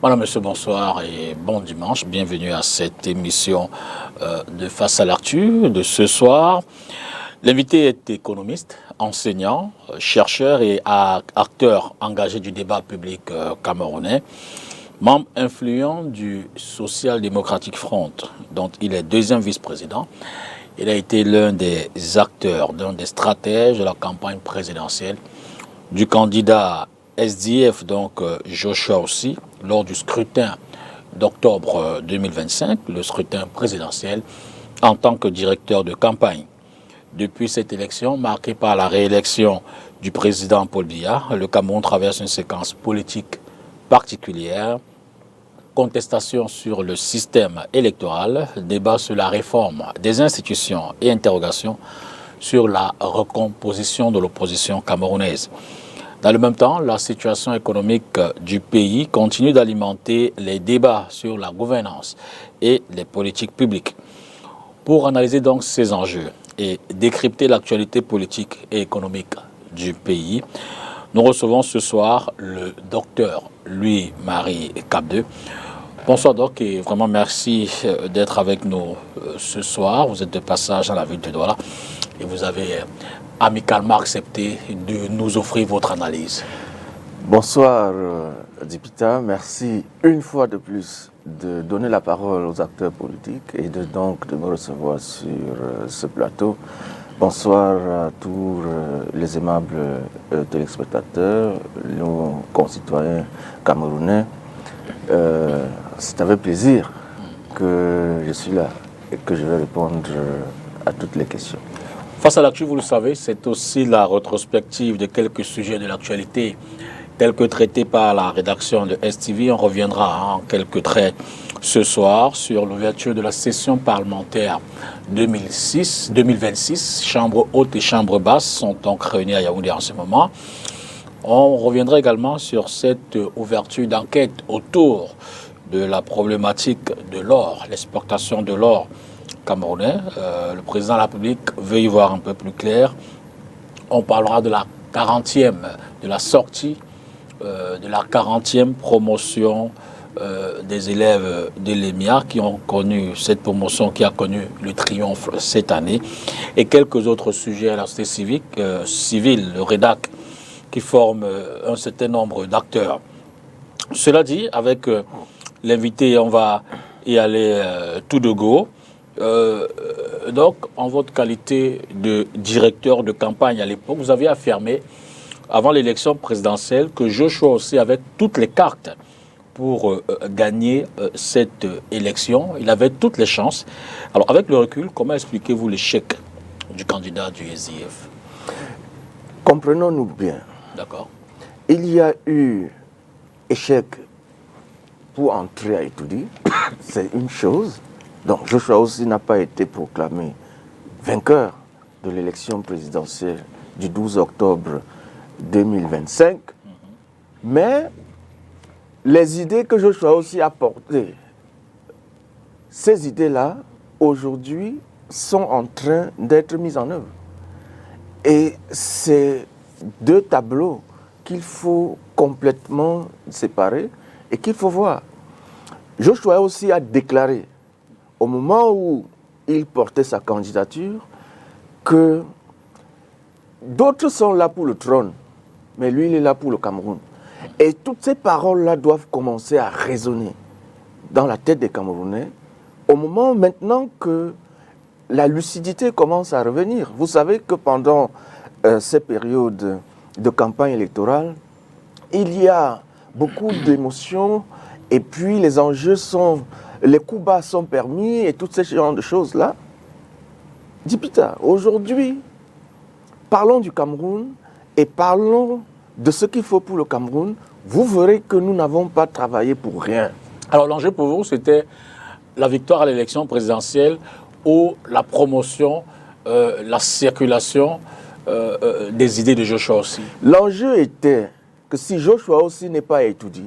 Madame, Monsieur, bonsoir et bon dimanche. Bienvenue à cette émission de Face à l'actu de ce soir. L'invité est économiste, enseignant, chercheur et acteur engagé du débat public camerounais, membre influent du Social Democratic Front, dont il est deuxième vice-président. Il a été l'un des acteurs, l'un des stratèges de la campagne présidentielle du candidat SDF, donc Joshua aussi, lors du scrutin d'octobre 2025, le scrutin présidentiel, en tant que directeur de campagne. Depuis cette élection, marquée par la réélection du président Paul Biya, le Cameroun traverse une séquence politique particulière. Contestation sur le système électoral, débat sur la réforme des institutions et interrogations sur la recomposition de l'opposition camerounaise. Dans le même temps, la situation économique du pays continue d'alimenter les débats sur la gouvernance et les politiques publiques. Pour analyser donc ces enjeux et décrypter l'actualité politique et économique du pays, nous recevons ce soir le docteur Louis-Marie Capdeux. Bonsoir Doc et vraiment merci d'être avec nous ce soir. Vous êtes de passage à la ville de Douala et vous avez amicalement accepté de nous offrir votre analyse. Bonsoir Dipita, merci une fois de plus de donner la parole aux acteurs politiques et de me recevoir sur ce plateau. Bonsoir à tous les aimables téléspectateurs, nos concitoyens camerounais. C'est avec plaisir que je suis là et que je vais répondre à toutes les questions. Face à l'actu, vous le savez, c'est aussi la rétrospective de quelques sujets de l'actualité tels que traités par la rédaction de STV. On reviendra en quelques traits ce soir sur l'ouverture de la session parlementaire 2026. Chambre haute et chambre basse sont donc réunies à Yaoundé en ce moment. On reviendra également sur cette ouverture d'enquête autour de la problématique de l'or, l'exportation de l'or camerounais. Le président de la République veut y voir un peu plus clair. On parlera de la 40e, de la sortie de la 40e promotion des élèves de l'EMIA qui ont connu cette promotion, qui a connu le triomphe cette année, et quelques autres sujets à la société civile, le REDAC, qui forme un certain nombre d'acteurs. Cela dit, avec l'invité, on va y aller tout de go. Donc, en votre qualité de directeur de campagne à l'époque, vous avez affirmé, avant l'élection présidentielle, que Joshua aussi avait toutes les cartes pour gagner cette élection. Il avait toutes les chances. Alors, avec le recul, comment expliquez-vous l'échec du candidat du SDF? Comprenons-nous bien. D'accord. Il y a eu échec pour entrer à étudier, c'est une chose. Donc Joshua aussi n'a pas été proclamé vainqueur de l'élection présidentielle du 12 octobre 2025. Mais les idées que Joshua aussi a portées, ces idées-là, aujourd'hui, sont en train d'être mises en œuvre. Et c'est deux tableaux qu'il faut complètement séparer et qu'il faut voir. Joshua aussi a déclaré, au moment où il portait sa candidature, que d'autres sont là pour le trône, mais lui, il est là pour le Cameroun. Et toutes ces paroles-là doivent commencer à résonner dans la tête des Camerounais, au moment maintenant que la lucidité commence à revenir. Vous savez que pendant ces périodes de campagne électorale, il y a beaucoup d'émotions et puis les enjeux sont, les coups bas sont permis et tous ces genres de choses-là. Dipita, aujourd'hui, parlons du Cameroun et parlons de ce qu'il faut pour le Cameroun. Vous verrez que nous n'avons pas travaillé pour rien. Alors l'enjeu pour vous, c'était la victoire à l'élection présidentielle ou la promotion, la circulation des idées de Joshua aussi? L'enjeu était que si Joshua aussi n'est pas étudié,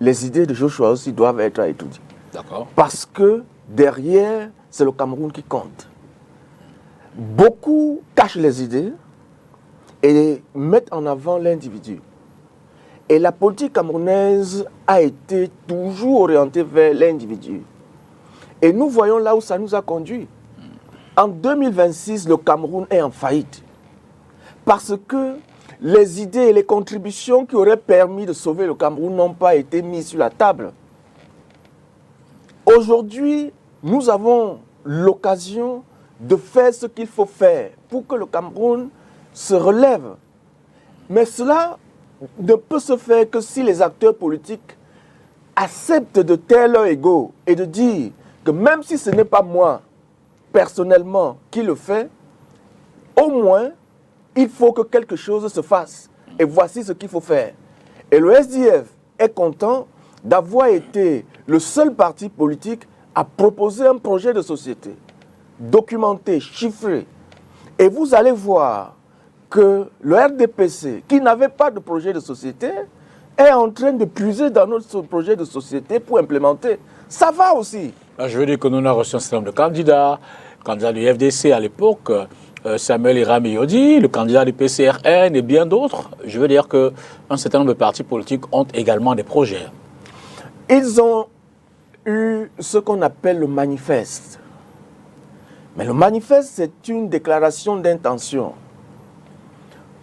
les idées de Joshua aussi doivent être étudiées. D'accord. Parce que derrière, c'est le Cameroun qui compte. Beaucoup cachent les idées et mettent en avant l'individu. Et la politique camerounaise a été toujours orientée vers l'individu. Et nous voyons là où ça nous a conduit. En 2026, le Cameroun est en faillite. Parce que les idées et les contributions qui auraient permis de sauver le Cameroun n'ont pas été mises sur la table. Aujourd'hui, nous avons l'occasion de faire ce qu'il faut faire pour que le Cameroun se relève. Mais cela ne peut se faire que si les acteurs politiques acceptent de taire leur ego et de dire que même si ce n'est pas moi, personnellement, qui le fait, au moins, il faut que quelque chose se fasse. Et voici ce qu'il faut faire. Et le SDF est content d'avoir été le seul parti politique à proposer un projet de société, documenté, chiffré. Et vous allez voir que le RDPC, qui n'avait pas de projet de société, est en train de puiser dans notre projet de société pour implémenter. Ça va aussi. Je veux dire que nous avons reçu un certain nombre de candidats du FDC à l'époque, Samuel Iramiyodi, le candidat du PCRN et bien d'autres. Je veux dire qu'un certain nombre de partis politiques ont également des projets. Ils ont eu ce qu'on appelle le manifeste. Mais le manifeste, c'est une déclaration d'intention.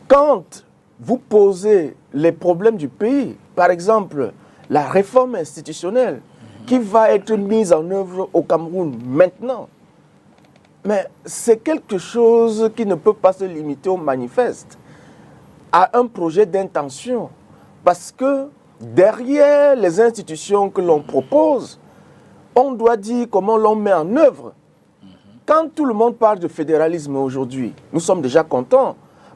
Quand vous posez les problèmes du pays, par exemple, la réforme institutionnelle qui va être mise en œuvre au Cameroun maintenant, mais c'est quelque chose qui ne peut pas se limiter au manifeste, à un projet d'intention. Parce que derrière les institutions que l'on propose, on doit dire comment l'on met en œuvre. Quand tout le monde parle de fédéralisme aujourd'hui, nous sommes déjà contents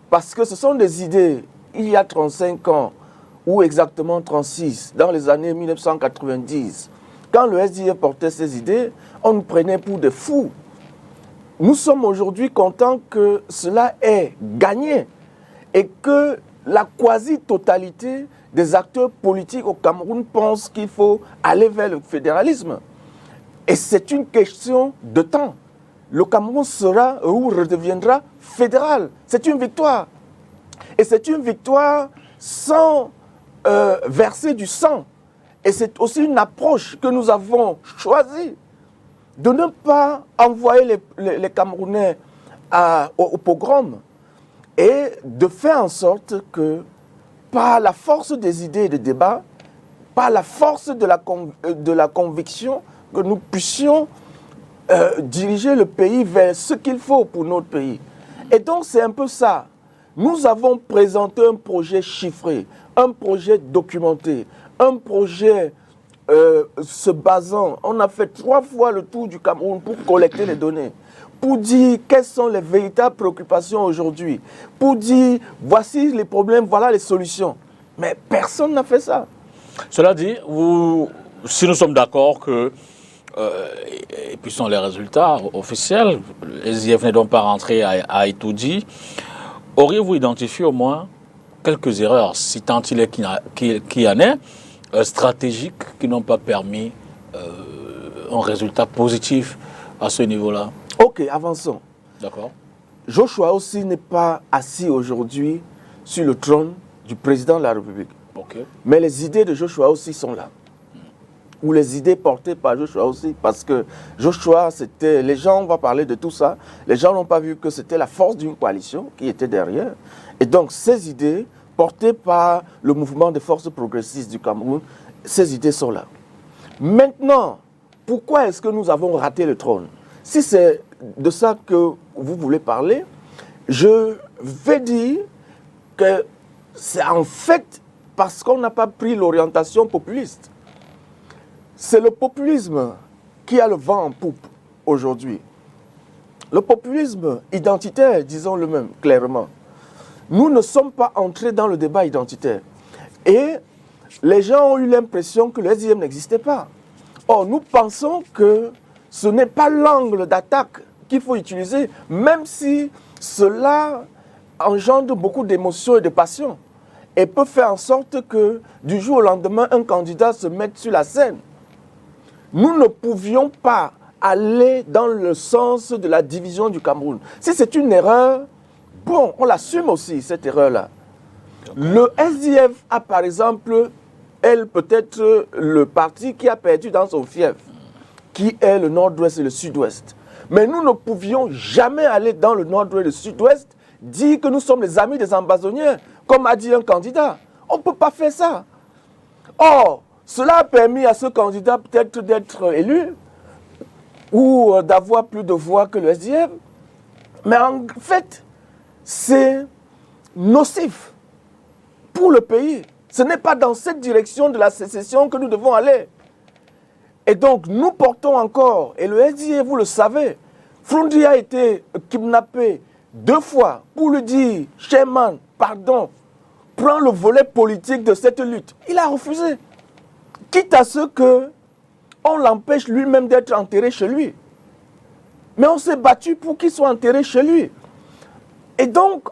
parce que ce sont des idées, il y a 35 ans, ou exactement 36, dans les années 1990. Quand le SDF portait ces idées, on nous prenait pour des fous. Nous sommes aujourd'hui contents que cela ait gagné et que la quasi-totalité des acteurs politiques au Cameroun pensent qu'il faut aller vers le fédéralisme. Et c'est une question de temps. Le Cameroun sera ou redeviendra fédéral. C'est une victoire. Et c'est une victoire sans verser du sang. Et c'est aussi une approche que nous avons choisie de ne pas envoyer les Camerounais au pogrom et de faire en sorte que par la force des idées et des débats, par la force de la conviction, que nous puissions diriger le pays vers ce qu'il faut pour notre pays. Et donc c'est un peu ça. Nous avons présenté un projet chiffré, un projet documenté, un projet se basant, on a fait 3 fois le tour du Cameroun pour collecter les données, pour dire quelles sont les véritables préoccupations aujourd'hui, pour dire voici les problèmes, voilà les solutions. Mais personne n'a fait ça. Cela dit, si nous sommes d'accord que, et puis sont les résultats officiels, les IF n'est donc pas rentré à Itoudi, auriez-vous identifié au moins quelques erreurs, si tant il est qu'il y en ait, stratégiques qui n'ont pas permis un résultat positif à ce niveau-là? Ok, avançons. D'accord. Joshua aussi n'est pas assis aujourd'hui sur le trône du président de la République. Okay. Mais les idées de Joshua aussi sont là. Ou les idées portées par Joshua aussi. Parce que Joshua, c'était... Les gens, on va parler de tout ça. Les gens n'ont pas vu que c'était la force d'une coalition qui était derrière. Et donc, ces idées portées par le mouvement des forces progressistes du Cameroun, ces idées sont là. Maintenant, pourquoi est-ce que nous avons raté le trône? Si c'est de ça que vous voulez parler, je vais dire que c'est en fait parce qu'on n'a pas pris l'orientation populiste. C'est le populisme qui a le vent en poupe aujourd'hui. Le populisme identitaire, disons-le même clairement. Nous ne sommes pas entrés dans le débat identitaire. Et les gens ont eu l'impression que le SDM n'existait pas. Or, nous pensons que ce n'est pas l'angle d'attaque qu'il faut utiliser, même si cela engendre beaucoup d'émotions et de passion, et peut faire en sorte que du jour au lendemain, un candidat se mette sur la scène. Nous ne pouvions pas aller dans le sens de la division du Cameroun. Si c'est une erreur, bon, on l'assume aussi, cette erreur-là. Le SDF a par exemple, peut-être le parti qui a perdu dans son fief, qui est le nord-ouest et le sud-ouest. Mais nous ne pouvions jamais aller dans le nord-ouest et le sud-ouest dire que nous sommes les amis des ambazoniens, comme a dit un candidat. On ne peut pas faire ça. Or, cela a permis à ce candidat peut-être d'être élu ou d'avoir plus de voix que le SDF. Mais en fait, c'est nocif pour le pays. Ce n'est pas dans cette direction de la sécession que nous devons aller. Et donc, nous portons encore, et le SDF, vous le savez, Frondi a été kidnappé 2 fois pour lui dire, Sherman, pardon, prends le volet politique de cette lutte. Il a refusé. Quitte à ce qu'on l'empêche lui-même d'être enterré chez lui. Mais on s'est battu pour qu'il soit enterré chez lui. Et donc,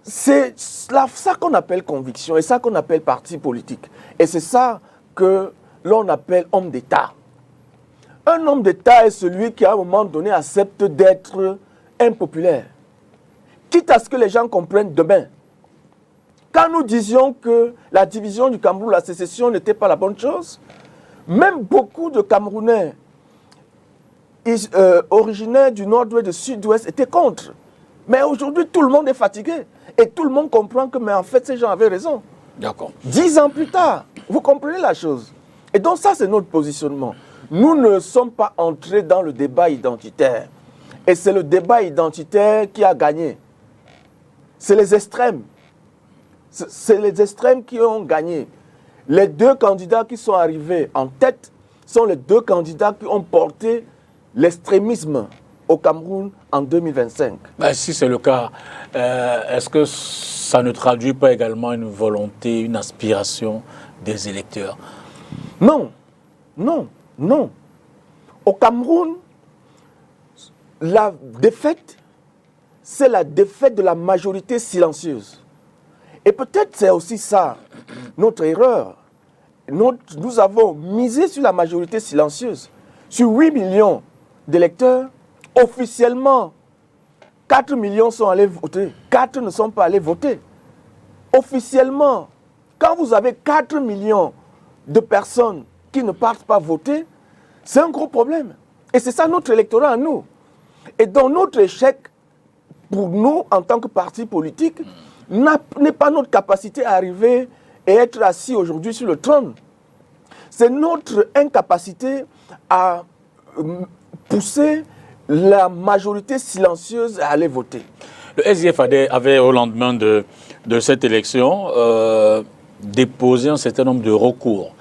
c'est ça qu'on appelle conviction et ça qu'on appelle parti politique. Et c'est ça que l'on appelle homme d'État. Un homme d'État est celui qui, à un moment donné, accepte d'être impopulaire. Quitte à ce que les gens comprennent demain. Quand nous disions que la division du Cameroun, la sécession n'était pas la bonne chose, même beaucoup de Camerounais originaires du nord-ouest et du sud-ouest étaient contre. Mais aujourd'hui, tout le monde est fatigué. Et tout le monde comprend que, mais en fait, ces gens avaient raison. D'accord. 10 ans plus tard, vous comprenez la chose. Et donc ça, c'est notre positionnement. Nous ne sommes pas entrés dans le débat identitaire. Et c'est le débat identitaire qui a gagné. C'est les extrêmes. C'est les extrêmes qui ont gagné. Les 2 candidats qui sont arrivés en tête sont les 2 candidats qui ont porté l'extrémisme au Cameroun en 2025. Ben, si c'est le cas, est-ce que ça ne traduit pas également une volonté, une aspiration des électeurs? Non, non, non. Au Cameroun, la défaite, c'est la défaite de la majorité silencieuse. Et peut-être c'est aussi ça, notre erreur. Nous avons misé sur la majorité silencieuse. Sur 8 millions d'électeurs, officiellement, 4 millions sont allés voter. 4 ne sont pas allés voter. Officiellement, quand vous avez 4 millions de personnes qui ne partent pas voter, c'est un gros problème. Et c'est ça notre électorat à nous. Et donc notre échec, pour nous, en tant que parti politique, n'est pas notre capacité à arriver et être assis aujourd'hui sur le trône. C'est notre incapacité à pousser la majorité silencieuse à aller voter. Le SDF avait, au lendemain de cette élection, déposé un certain nombre de recours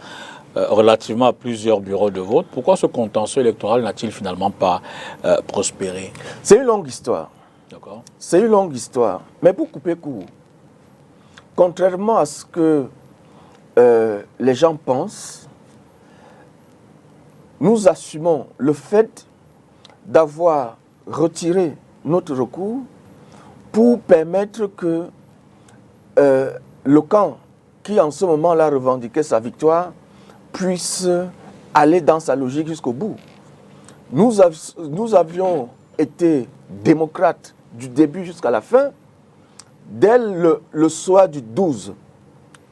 relativement à plusieurs bureaux de vote. Pourquoi ce contentieux électoral n'a-t-il finalement pas prospéré? C'est une longue histoire. D'accord. C'est une longue histoire. Mais pour couper court, contrairement à ce que les gens pensent, nous assumons le fait d'avoir retiré notre recours pour permettre que le camp qui en ce moment-là revendiquait sa victoire puisse aller dans sa logique jusqu'au bout. Nous avions été démocrates du début jusqu'à la fin. Dès le soir du 12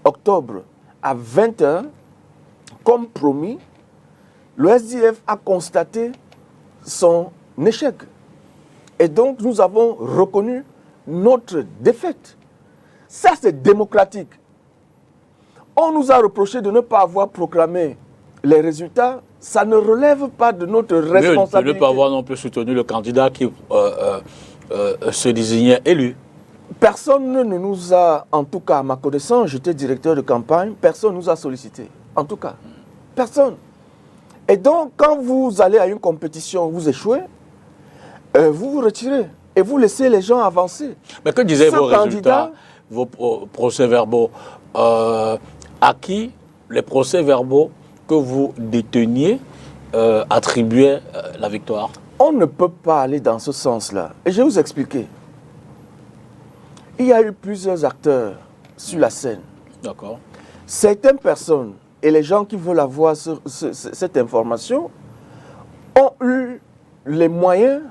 octobre à 20h, comme promis, le SDF a constaté son échec. Et donc, nous avons reconnu notre défaite. Ça, c'est démocratique. On nous a reproché de ne pas avoir proclamé les résultats. Ça ne relève pas de notre responsabilité. De ne pas avoir non plus soutenu le candidat qui se désignait élu. Personne ne nous a, en tout cas à ma connaissance, j'étais directeur de campagne, personne ne nous a sollicité. En tout cas, personne. Et donc, quand vous allez à une compétition, vous échouez, vous vous retirez et vous laissez les gens avancer. Mais que disaient vos résultats, vos procès-verbaux? À qui les procès-verbaux que vous déteniez attribuaient la victoire? On ne peut pas aller dans ce sens-là. Et je vais vous expliquer. Il y a eu plusieurs acteurs sur la scène. D'accord. Certaines personnes et les gens qui veulent avoir cette information ont eu les moyens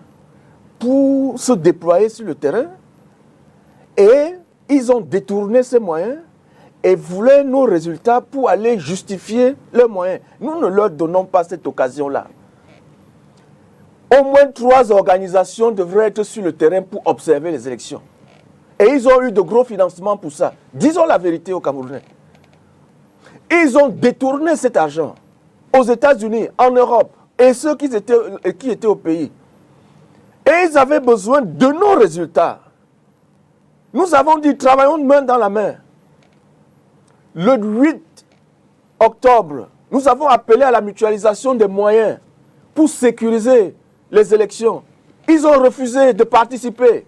pour se déployer sur le terrain et ils ont détourné ces moyens et voulaient nos résultats pour aller justifier leurs moyens. Nous ne leur donnons pas cette occasion-là. Au moins 3 organisations devraient être sur le terrain pour observer les élections. Et ils ont eu de gros financements pour ça. Disons la vérité aux Camerounais. Ils ont détourné cet argent aux États-Unis, en Europe, et ceux qui étaient au pays. Et ils avaient besoin de nos résultats. Nous avons dit, travaillons main dans la main. Le 8 octobre, nous avons appelé à la mutualisation des moyens pour sécuriser les élections. Ils ont refusé de participer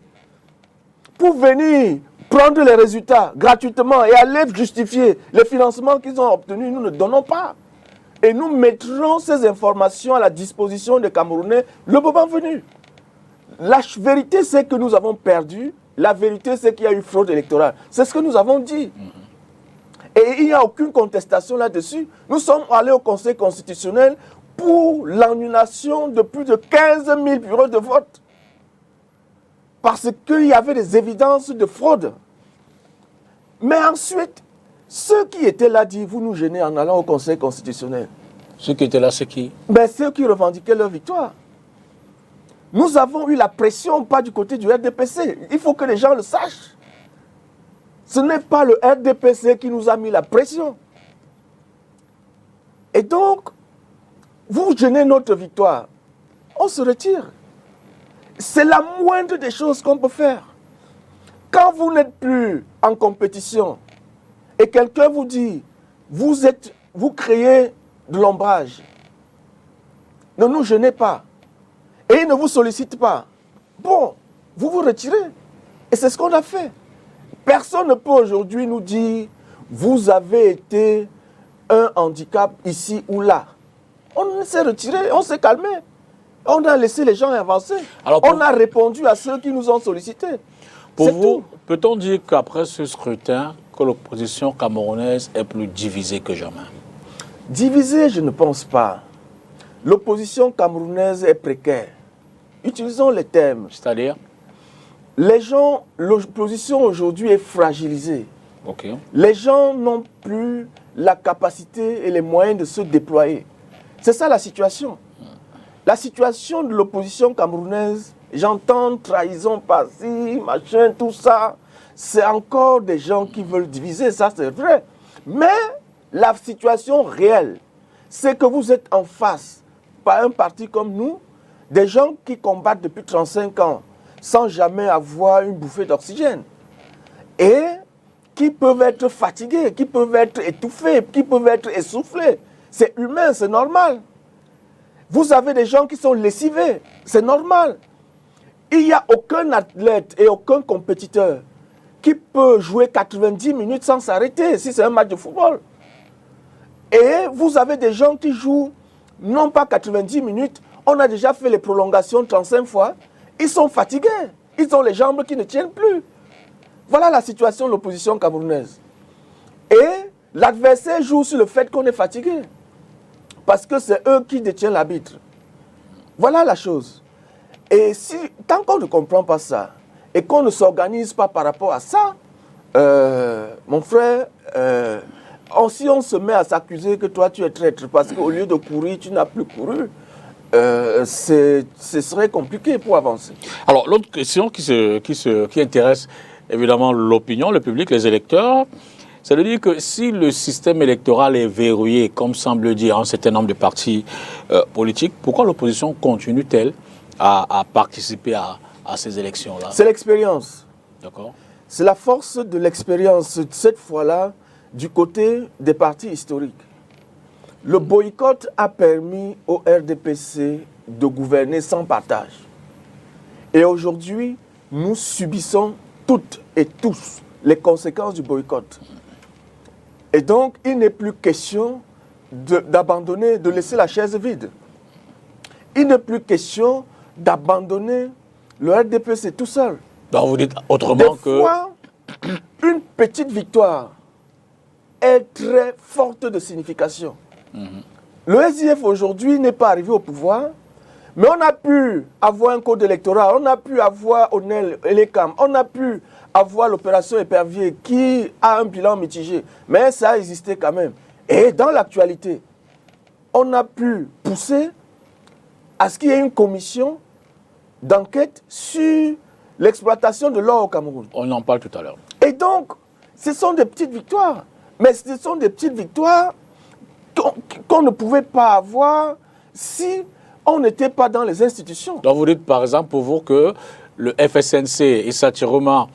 pour venir prendre les résultats gratuitement et aller justifier les financements qu'ils ont obtenus. Nous ne donnons pas. Et nous mettrons ces informations à la disposition des Camerounais le moment venu. La vérité, c'est que nous avons perdu. La vérité, c'est qu'il y a eu fraude électorale. C'est ce que nous avons dit. Et il n'y a aucune contestation là-dessus. Nous sommes allés au Conseil constitutionnel pour l'annulation de plus de 15 000 bureaux de vote. Parce qu'il y avait des évidences de fraude. Mais ensuite, ceux qui étaient là disent, vous nous gênez en allant au Conseil constitutionnel. Ceux qui étaient là, c'est qui? Ceux qui revendiquaient leur victoire. Nous avons eu la pression, pas du côté du RDPC. Il faut que les gens le sachent. Ce n'est pas le RDPC qui nous a mis la pression. Et donc, vous gênez notre victoire. On se retire. C'est la moindre des choses qu'on peut faire. Quand vous n'êtes plus en compétition et quelqu'un vous dit, vous créez de l'ombrage, ne nous gênez pas. Et il ne vous sollicite pas. Bon, vous vous retirez. Et c'est ce qu'on a fait. Personne ne peut aujourd'hui nous dire, vous avez été un handicap ici ou là. On s'est retiré, on s'est calmé. On a laissé les gens avancer. Alors on a répondu à ceux qui nous ont sollicités. Pour vous, peut-on dire qu'après ce scrutin, que l'opposition camerounaise est plus divisée que jamais? Divisée, je ne pense pas. L'opposition camerounaise est précaire. Utilisons les termes. C'est-à-dire? Les gens, l'opposition aujourd'hui est fragilisée. Okay. Les gens n'ont plus la capacité et les moyens de se déployer. C'est ça la situation. La situation de l'opposition camerounaise, j'entends trahison par-ci, machin, tout ça. C'est encore des gens qui veulent diviser, ça c'est vrai. Mais la situation réelle, c'est que vous êtes en face, par un parti comme nous, des gens qui combattent depuis 35 ans sans jamais avoir une bouffée d'oxygène. Et qui peuvent être fatigués, qui peuvent être étouffés, qui peuvent être essoufflés. C'est humain, c'est normal. Vous avez des gens qui sont lessivés, c'est normal. Il n'y a aucun athlète et aucun compétiteur qui peut jouer 90 minutes sans s'arrêter si c'est un match de football. Et vous avez des gens qui jouent non pas 90 minutes, on a déjà fait les prolongations 35 fois, ils sont fatigués, ils ont les jambes qui ne tiennent plus. Voilà la situation de l'opposition camerounaise. Et l'adversaire joue sur le fait qu'on est fatigué. Parce que c'est eux qui détiennent l'arbitre. Voilà la chose. Et tant qu'on ne comprend pas ça, et qu'on ne s'organise pas par rapport à ça, mon frère, si on se met à s'accuser que toi tu es traître, parce qu'au lieu de courir, tu n'as plus couru, ce serait compliqué pour avancer. Alors l'autre question qui intéresse évidemment l'opinion, le public, les électeurs, c'est de dire que si le système électoral est verrouillé, comme semble dire un certain nombre de partis politiques, pourquoi l'opposition continue-t-elle à participer à ces élections-là? C'est l'expérience. D'accord. C'est la force de l'expérience, cette fois-là, du côté des partis historiques. Le boycott a permis au RDPC de gouverner sans partage. Et aujourd'hui, nous subissons toutes et tous les conséquences du boycott. Et donc, il n'est plus question d'abandonner, de laisser la chaise vide. Il n'est plus question d'abandonner le RDPC tout seul. Donc vous dites autrement que... Des fois, une petite victoire est très forte de signification. Le SIF aujourd'hui n'est pas arrivé au pouvoir Mais on a pu avoir un code électoral, on a pu avoir ONEL et les CAM, on a pu avoir l'opération Épervier qui a un bilan mitigé, mais ça a existé quand même. Et dans l'actualité, on a pu pousser à ce qu'il y ait une commission d'enquête sur l'exploitation de l'or au Cameroun. On en parle tout à l'heure. Et donc, ce sont des petites victoires, mais ce sont des petites victoires qu'on ne pouvait pas avoir si on n'était pas dans les institutions. Donc vous dites par exemple pour vous que le FSNC et Satiroma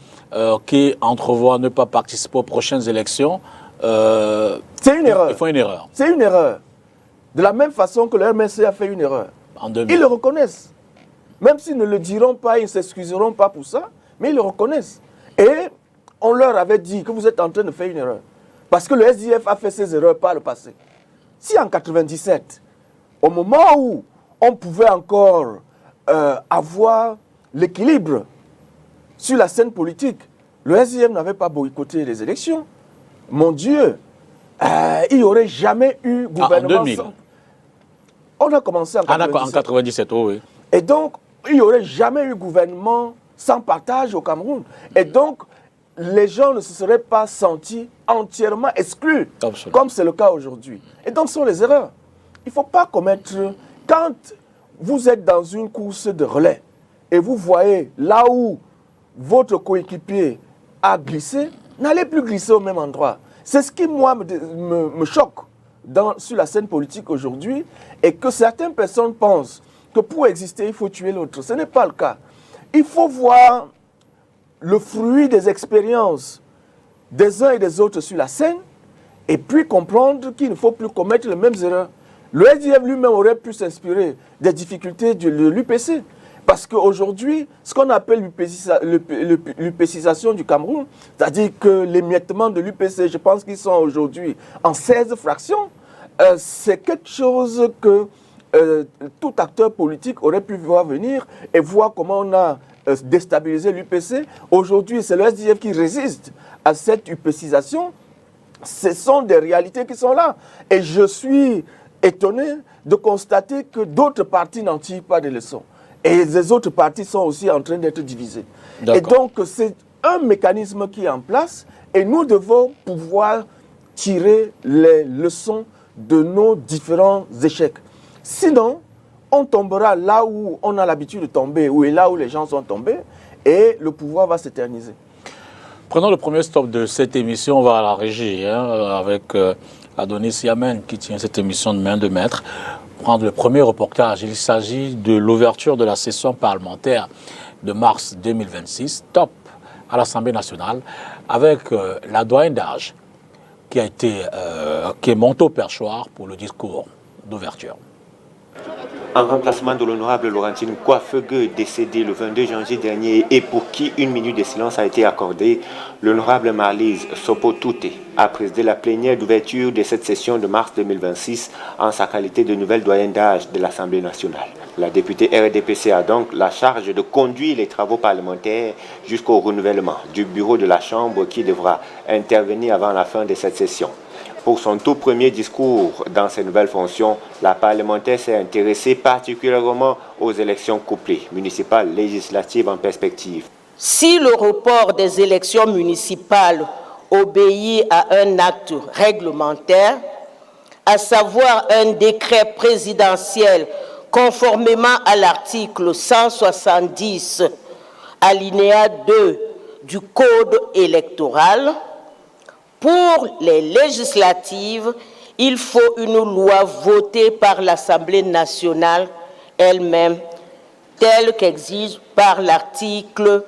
qui entrevoient ne pas participer aux prochaines élections, c'est une erreur. Ils font une erreur. C'est une erreur. De la même façon que le MSC a fait une erreur. En 2000. Ils le reconnaissent. Même s'ils ne le diront pas, ils ne s'excuseront pas pour ça, mais ils le reconnaissent. Et on leur avait dit que vous êtes en train de faire une erreur. Parce que le SDF a fait ses erreurs par le passé. Si en 1997, au moment où on pouvait encore avoir l'équilibre sur la scène politique, le SDF n'avait pas boycotté les élections. Mon Dieu, il n'y aurait jamais eu gouvernement. En 2000. On a commencé en 1997. Ah d'accord, en 1997, oh oui. Et donc, il n'y aurait jamais eu gouvernement sans partage au Cameroun. Et donc, les gens ne se seraient pas sentis entièrement exclus, Absolument. comme c'est le cas aujourd'hui. Et donc, ce sont les erreurs. Il ne faut pas commettre... Quand vous êtes dans une course de relais et vous voyez là où votre coéquipier a glissé, n'allez plus glisser au même endroit. C'est ce qui, moi, me choque sur la scène politique aujourd'hui, et que certaines personnes pensent que pour exister, il faut tuer l'autre. Ce n'est pas le cas. Il faut voir le fruit des expériences des uns et des autres sur la scène, et puis comprendre qu'il ne faut plus commettre les mêmes erreurs. Le SDF lui-même aurait pu s'inspirer des difficultés de l'UPC. Parce qu'aujourd'hui, ce qu'on appelle l'UPCisation du Cameroun, c'est-à-dire que l'émiettement de l'UPC, je pense qu'ils sont aujourd'hui en 16 fractions, c'est quelque chose que tout acteur politique aurait pu voir venir et voir comment on a déstabilisé l'UPC. Aujourd'hui, c'est le SDF qui résiste à cette UPCisation. Ce sont des réalités qui sont là. Et je suis étonné de constater que d'autres partis n'en tirent pas de leçons. Et les autres partis sont aussi en train d'être divisés. Et donc, c'est un mécanisme qui est en place et nous devons pouvoir tirer les leçons de nos différents échecs. Sinon, on tombera là où on a l'habitude de tomber, ou là où les gens sont tombés, et le pouvoir va s'éterniser. Prenons le premier stop de cette émission, on va à la régie, avec Adonis Yamen qui tient cette émission de main de maître. Prendre le premier reportage, il s'agit de l'ouverture de la session parlementaire de mars 2026, top à l'Assemblée nationale, avec la doyenne d'âge qui est montée au perchoir pour le discours d'ouverture. En remplacement de l'honorable Laurentine Kouafeugue, décédé le 22 janvier dernier et pour qui une minute de silence a été accordée, l'honorable Marlise Sopotouté a présidé la plénière d'ouverture de cette session de mars 2026 en sa qualité de nouvelle doyenne d'âge de l'Assemblée nationale. La députée RDPC a donc la charge de conduire les travaux parlementaires jusqu'au renouvellement du bureau de la Chambre qui devra intervenir avant la fin de cette session. Pour son tout premier discours dans ses nouvelles fonctions, la parlementaire s'est intéressée particulièrement aux élections couplées, municipales, législatives en perspective. Si le report des élections municipales obéit à un acte réglementaire, à savoir un décret présidentiel conformément à l'article 170, alinéa 2 du Code électoral, pour les législatives, il faut une loi votée par l'Assemblée nationale elle-même, telle qu'exige par l'article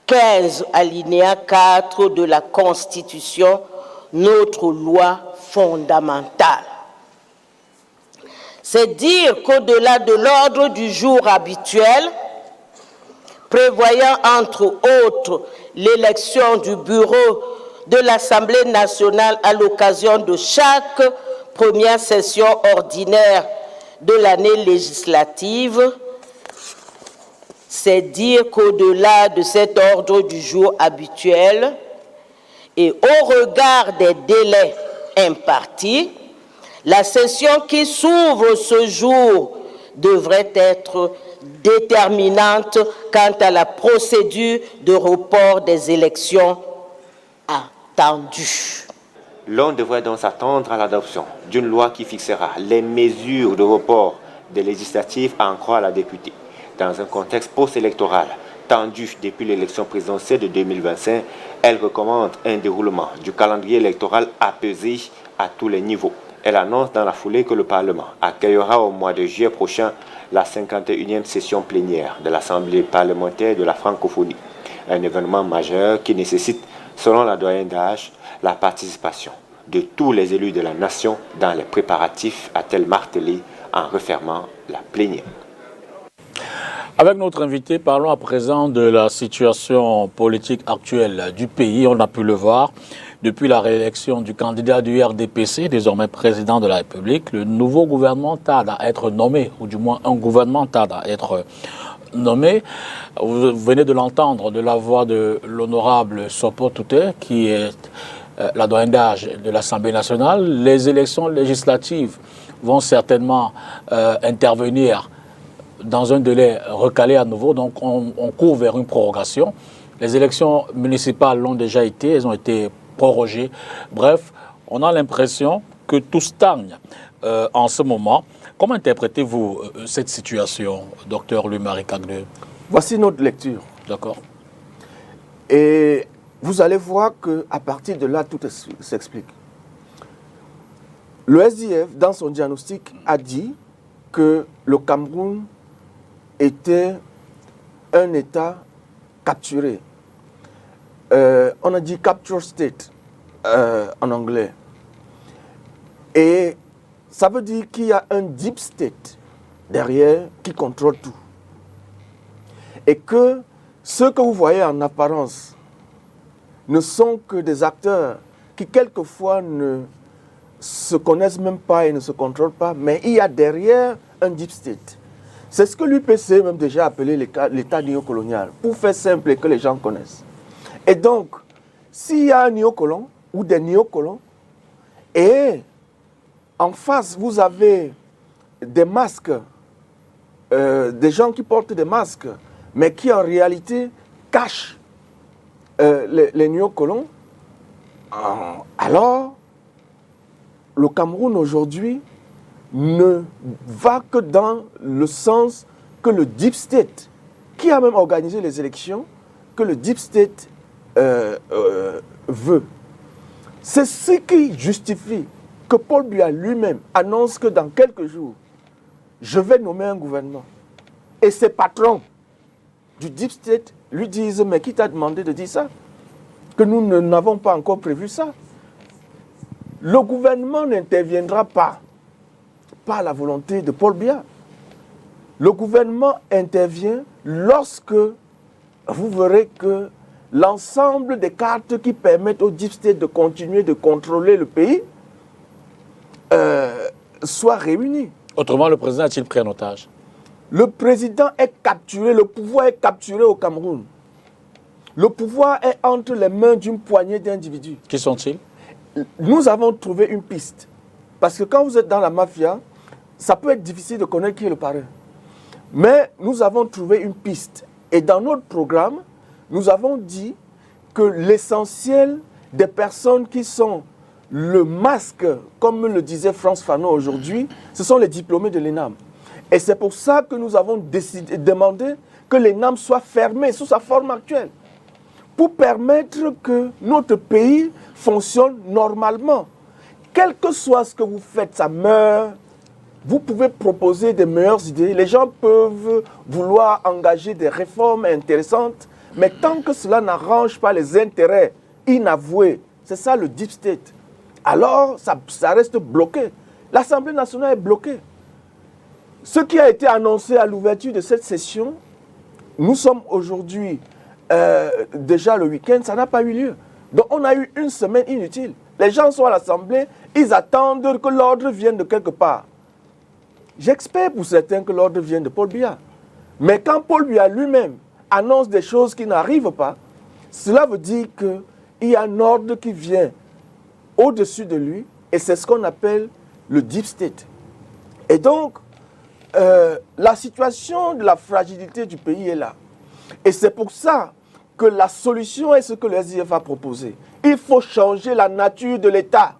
15, alinéa 4 de la Constitution, notre loi fondamentale. C'est dire qu'au-delà de l'ordre du jour habituel, prévoyant entre autres l'élection du bureau de l'Assemblée nationale à l'occasion de chaque première session ordinaire de l'année législative, c'est dire qu'au-delà de cet ordre du jour habituel et au regard des délais impartis, la session qui s'ouvre ce jour devrait être déterminante quant à la procédure de report des élections attendues. L'on devrait donc s'attendre à l'adoption d'une loi qui fixera les mesures de report des législatives à en croire la députée. Dans un contexte post-électoral tendu depuis l'élection présidentielle de 2025, elle recommande un déroulement du calendrier électoral apaisé à tous les niveaux. Elle annonce dans la foulée que le Parlement accueillera au mois de juillet prochain la 51e session plénière de l'Assemblée parlementaire de la francophonie. Un événement majeur qui nécessite, selon la doyenne d'âge, la participation de tous les élus de la nation dans les préparatifs, a-t-elle martelé en refermant la plénière. Avec notre invité, parlons à présent de la situation politique actuelle du pays. On a pu le voir depuis la réélection du candidat du RDPC, désormais président de la République. Le nouveau gouvernement tarde à être nommé, ou du moins un gouvernement tarde à être nommé. Vous venez de l'entendre de la voix de l'honorable Sopo Touté, qui est la doyenne d'âge de l'Assemblée nationale. Les élections législatives vont certainement intervenir dans un délai recalé à nouveau, donc on court vers une prorogation. Les élections municipales l'ont déjà été, elles ont été prorogées. Bref, on a l'impression que tout stagne en ce moment. Comment interprétez-vous cette situation, docteur Louis-Marie Cagdeux? Voici notre lecture. D'accord. Et vous allez voir qu'à partir de là, tout s'explique. Le SDF, dans son diagnostic, a dit que le Cameroun était un État capturé. On a dit capture state en anglais. Et ça veut dire qu'il y a un deep state derrière qui contrôle tout. Et que ceux que vous voyez en apparence ne sont que des acteurs qui quelquefois ne se connaissent même pas et ne se contrôlent pas, mais il y a derrière un deep state. C'est ce que l'UPC même déjà appelé l'État néocolonial, pour faire simple et que les gens connaissent. Et donc, s'il y a un néocolon ou des néocolons, et en face, vous avez des masques, des gens qui portent des masques, mais qui en réalité cachent les néocolons, alors le Cameroun aujourd'hui ne va que dans le sens que le Deep State, qui a même organisé les élections, que le Deep State veut. C'est ce qui justifie que Paul Biya lui-même annonce que dans quelques jours, je vais nommer un gouvernement. Et ses patrons du Deep State lui disent, mais qui t'a demandé de dire ça? Que nous n'avons pas encore prévu ça. Le gouvernement n'interviendra pas par la volonté de Paul Biya. Le gouvernement intervient lorsque vous verrez que l'ensemble des cartes qui permettent au Deep State de continuer de contrôler le pays soient réunies. Autrement, le président a-t-il pris un otage? Le président est capturé, le pouvoir est capturé au Cameroun. Le pouvoir est entre les mains d'une poignée d'individus. Qui sont-ils? Nous avons trouvé une piste. Parce que quand vous êtes dans la mafia, ça peut être difficile de connaître qui est le parrain. Mais nous avons trouvé une piste. Et dans notre programme, nous avons dit que l'essentiel des personnes qui sont le masque, comme le disait France Fanon aujourd'hui, ce sont les diplômés de l'ENAM. Et c'est pour ça que nous avons demandé que l'ENAM soit fermé sous sa forme actuelle, pour permettre que notre pays fonctionne normalement. Quel que soit ce que vous faites, ça meurt. Vous pouvez proposer des meilleures idées. Les gens peuvent vouloir engager des réformes intéressantes, mais tant que cela n'arrange pas les intérêts inavoués, c'est ça le deep state, alors ça reste bloqué. L'Assemblée nationale est bloquée. Ce qui a été annoncé à l'ouverture de cette session, nous sommes aujourd'hui déjà le week-end, ça n'a pas eu lieu. Donc on a eu une semaine inutile. Les gens sont à l'Assemblée, ils attendent que l'ordre vienne de quelque part. J'espère pour certains que l'ordre vienne de Paul Biya. Mais quand Paul Biya lui-même annonce des choses qui n'arrivent pas, cela veut dire qu'il y a un ordre qui vient au-dessus de lui, et c'est ce qu'on appelle le deep state. Et donc, la situation de la fragilité du pays est là. Et c'est pour ça que la solution est ce que le SDF a proposé. Il faut changer la nature de l'État.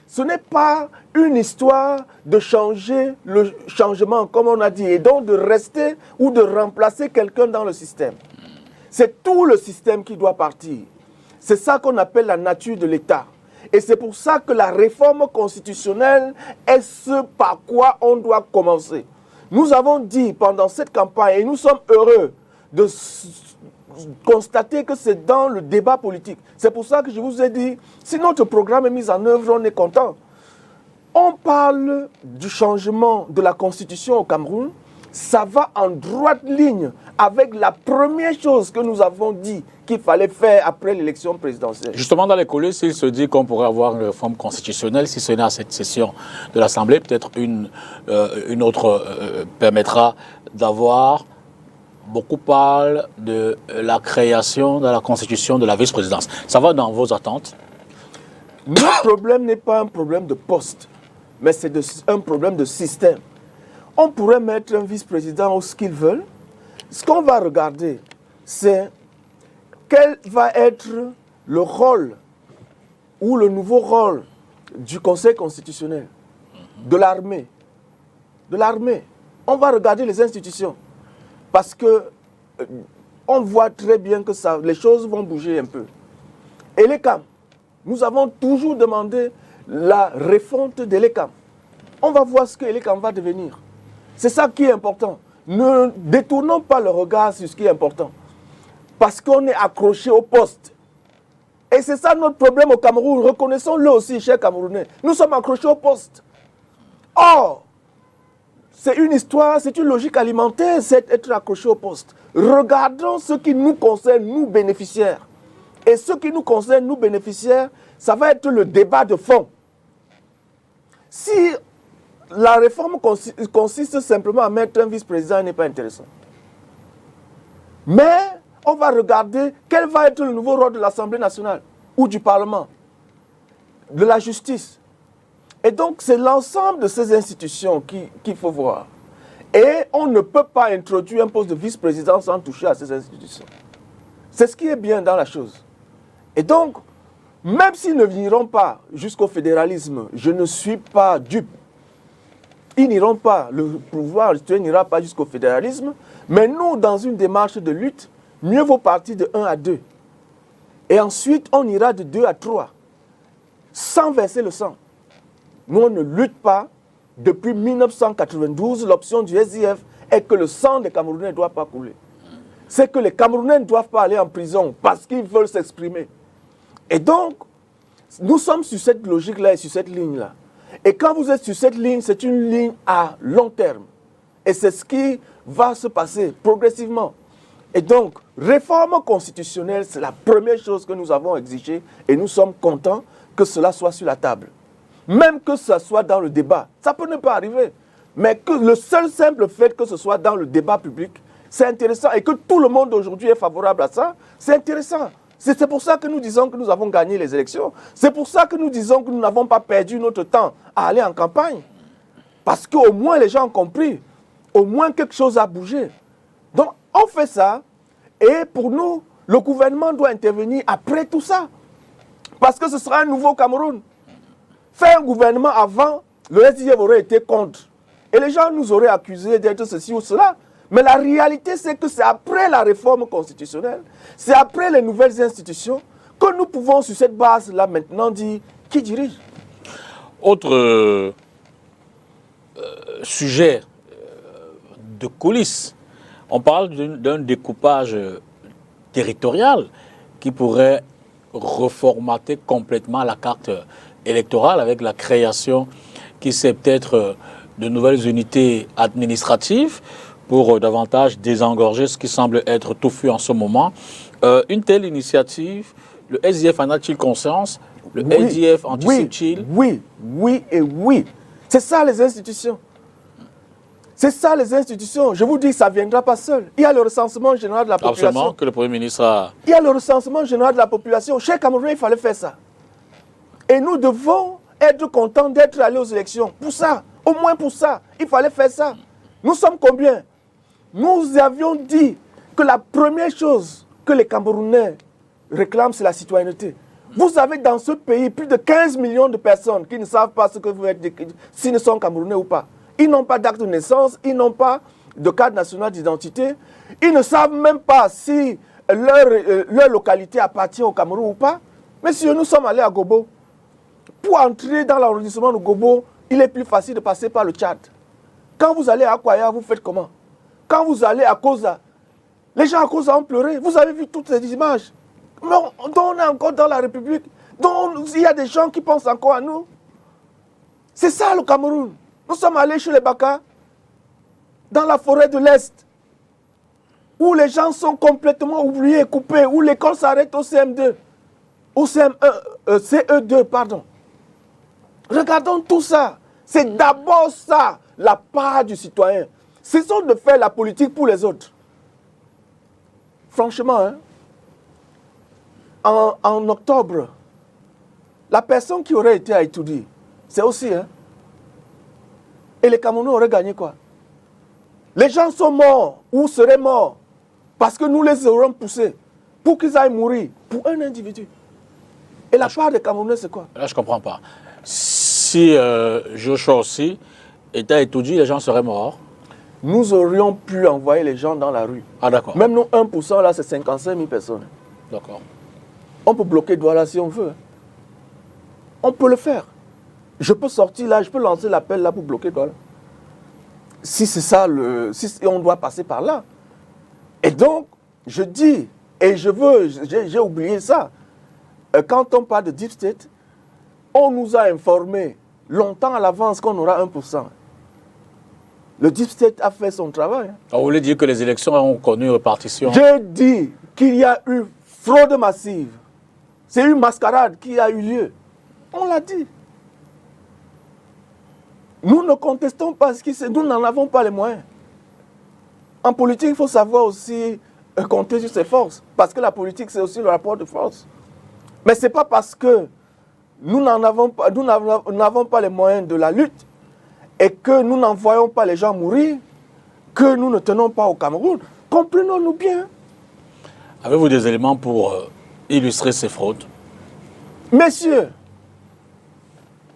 Ce n'est pas une histoire de changer le changement, comme on a dit, et donc de rester ou de remplacer quelqu'un dans le système. C'est tout le système qui doit partir. C'est ça qu'on appelle la nature de l'État. Et c'est pour ça que la réforme constitutionnelle est ce par quoi on doit commencer. Nous avons dit pendant cette campagne, et nous sommes heureux de constater que c'est dans le débat politique. C'est pour ça que je vous ai dit, si notre programme est mis en œuvre, on est content. On parle du changement de la Constitution au Cameroun, ça va en droite ligne avec la première chose que nous avons dit qu'il fallait faire après l'élection présidentielle. Justement, dans les coulisses, il se dit qu'on pourrait avoir une réforme constitutionnelle. Si ce n'est à cette session de l'Assemblée, peut-être une autre permettra d'avoir... Beaucoup parlent de la création de la constitution de la vice-présidence. Ça va dans vos attentes? Notre problème n'est pas un problème de poste, mais c'est un problème de système. On pourrait mettre un vice-président où ce qu'ils veulent. Ce qu'on va regarder, c'est quel va être le rôle ou le nouveau rôle du Conseil constitutionnel, de l'armée. On va regarder les institutions. Parce que on voit très bien que les choses vont bouger un peu. Et l'ECAM, nous avons toujours demandé la refonte de l'ECAM. On va voir ce que l'ECAM va devenir. C'est ça qui est important. Ne détournons pas le regard sur ce qui est important. Parce qu'on est accroché au poste. Et c'est ça notre problème au Cameroun. Reconnaissons-le aussi, chers Camerounais. Nous sommes accrochés au poste. Or, c'est une histoire, c'est une logique alimentaire, c'est être accroché au poste. Regardons ce qui nous concerne, nous bénéficiaires. Et ce qui nous concerne, nous bénéficiaires, ça va être le débat de fond. Si la réforme consiste simplement à mettre un vice-président, n'est pas intéressant. Mais on va regarder quel va être le nouveau rôle de l'Assemblée nationale ou du Parlement, de la justice. Et donc, c'est l'ensemble de ces institutions qu'il faut voir. Et on ne peut pas introduire un poste de vice-président sans toucher à ces institutions. C'est ce qui est bien dans la chose. Et donc, même s'ils ne n'iront pas jusqu'au fédéralisme, je ne suis pas dupe. Ils n'iront pas, le pouvoir n'ira pas jusqu'au fédéralisme, mais nous, dans une démarche de lutte, mieux vaut partir de 1 à 2. Et ensuite, on ira de 2 à 3, sans verser le sang. Nous, on ne lutte pas. Depuis 1992, l'option du SDF est que le sang des Camerounais ne doit pas couler. C'est que les Camerounais ne doivent pas aller en prison parce qu'ils veulent s'exprimer. Et donc, nous sommes sur cette logique-là et sur cette ligne-là. Et quand vous êtes sur cette ligne, c'est une ligne à long terme. Et c'est ce qui va se passer progressivement. Et donc, réforme constitutionnelle, c'est la première chose que nous avons exigée et nous sommes contents que cela soit sur la table. Même que ce soit dans le débat, ça peut ne pas arriver. Mais que le seul simple fait que ce soit dans le débat public, c'est intéressant. Et que tout le monde aujourd'hui est favorable à ça, c'est intéressant. C'est pour ça que nous disons que nous avons gagné les élections. C'est pour ça que nous disons que nous n'avons pas perdu notre temps à aller en campagne. Parce qu'au moins les gens ont compris. Au moins quelque chose a bougé. Donc on fait ça. Et pour nous, le gouvernement doit intervenir après tout ça. Parce que ce sera un nouveau Cameroun. Faire un gouvernement avant, le SDF aurait été contre. Et les gens nous auraient accusés d'être ceci ou cela. Mais la réalité, c'est que c'est après la réforme constitutionnelle, c'est après les nouvelles institutions, que nous pouvons, sur cette base-là, maintenant dire qui dirige. Autre sujet de coulisses, on parle d'un découpage territorial qui pourrait reformater complètement la carte électorale avec la création qui sait peut-être de nouvelles unités administratives pour davantage désengorger ce qui semble être touffu en ce moment. Une telle initiative, le SDF en a-t-il conscience? Le SDF anticipe-t-il? Oui, et oui. C'est ça les institutions. C'est ça les institutions. Je vous dis, ça ne viendra pas seul. Il y a le recensement général de la population. Absolument, que le Premier ministre a... Il y a le recensement général de la population. Chez Cameroun, il fallait faire ça. Et nous devons être contents d'être allés aux élections. Pour ça, au moins pour ça, il fallait faire ça. Nous sommes combien? Nous avions dit que la première chose que les Camerounais réclament, c'est la citoyenneté. Vous avez dans ce pays plus de 15 millions de personnes qui ne savent pas ce que vous êtes, s'ils sont Camerounais ou pas. Ils n'ont pas d'acte de naissance, ils n'ont pas de carte nationale d'identité. Ils ne savent même pas si leur localité appartient au Cameroun ou pas. Messieurs, nous sommes allés à Gobo. Pour entrer dans l'arrondissement de Gobo, il est plus facile de passer par le Tchad. Quand vous allez à Akwaya, vous faites comment? Quand vous allez à Koza, les gens à Koza ont pleuré. Vous avez vu toutes ces images. Mais on est encore dans la République. Donc il y a des gens qui pensent encore à nous. C'est ça le Cameroun. Nous sommes allés chez les Baka, dans la forêt de l'Est, où les gens sont complètement oubliés, coupés, où l'école s'arrête au CM2, au CE2, pardon. Regardons tout ça. C'est d'abord ça, la part du citoyen. Cessons de faire la politique pour les autres. Franchement, hein, en octobre, la personne qui aurait été à étudier, c'est aussi, hein. Et les Camerounais auraient gagné quoi? Les gens sont morts ou seraient morts parce que nous les aurons poussés pour qu'ils aillent mourir pour un individu. Et la part des Camerounais, c'est quoi? Là, je ne comprends pas. Si Joshua aussi était étudié, les gens seraient morts. Nous aurions pu envoyer les gens dans la rue. Ah, d'accord. Même nous, 1%, là, c'est 55 000 personnes. D'accord. On peut bloquer Douala si on veut. On peut le faire. Je peux sortir là, je peux lancer l'appel là pour bloquer Douala. Si c'est ça, si on doit passer par là. Et donc, je dis, et j'ai oublié ça. Quand on parle de Deep State, on nous a informé longtemps à l'avance qu'on aura 1%. Le Deep State a fait son travail. Vous voulez dire que les élections ont connu une répartition? Je dis qu'il y a eu fraude massive. C'est une mascarade qui a eu lieu. On l'a dit. Nous ne contestons pas ce qui se... Nous n'en avons pas les moyens. En politique, il faut savoir aussi compter sur ses forces. Parce que la politique, c'est aussi le rapport de force. Mais ce n'est pas parce que nous n'avons pas les moyens de la lutte et que nous n'envoyons pas les gens mourir que nous ne tenons pas au Cameroun. Comprenons-nous bien. Avez-vous des éléments pour illustrer ces fraudes? Messieurs,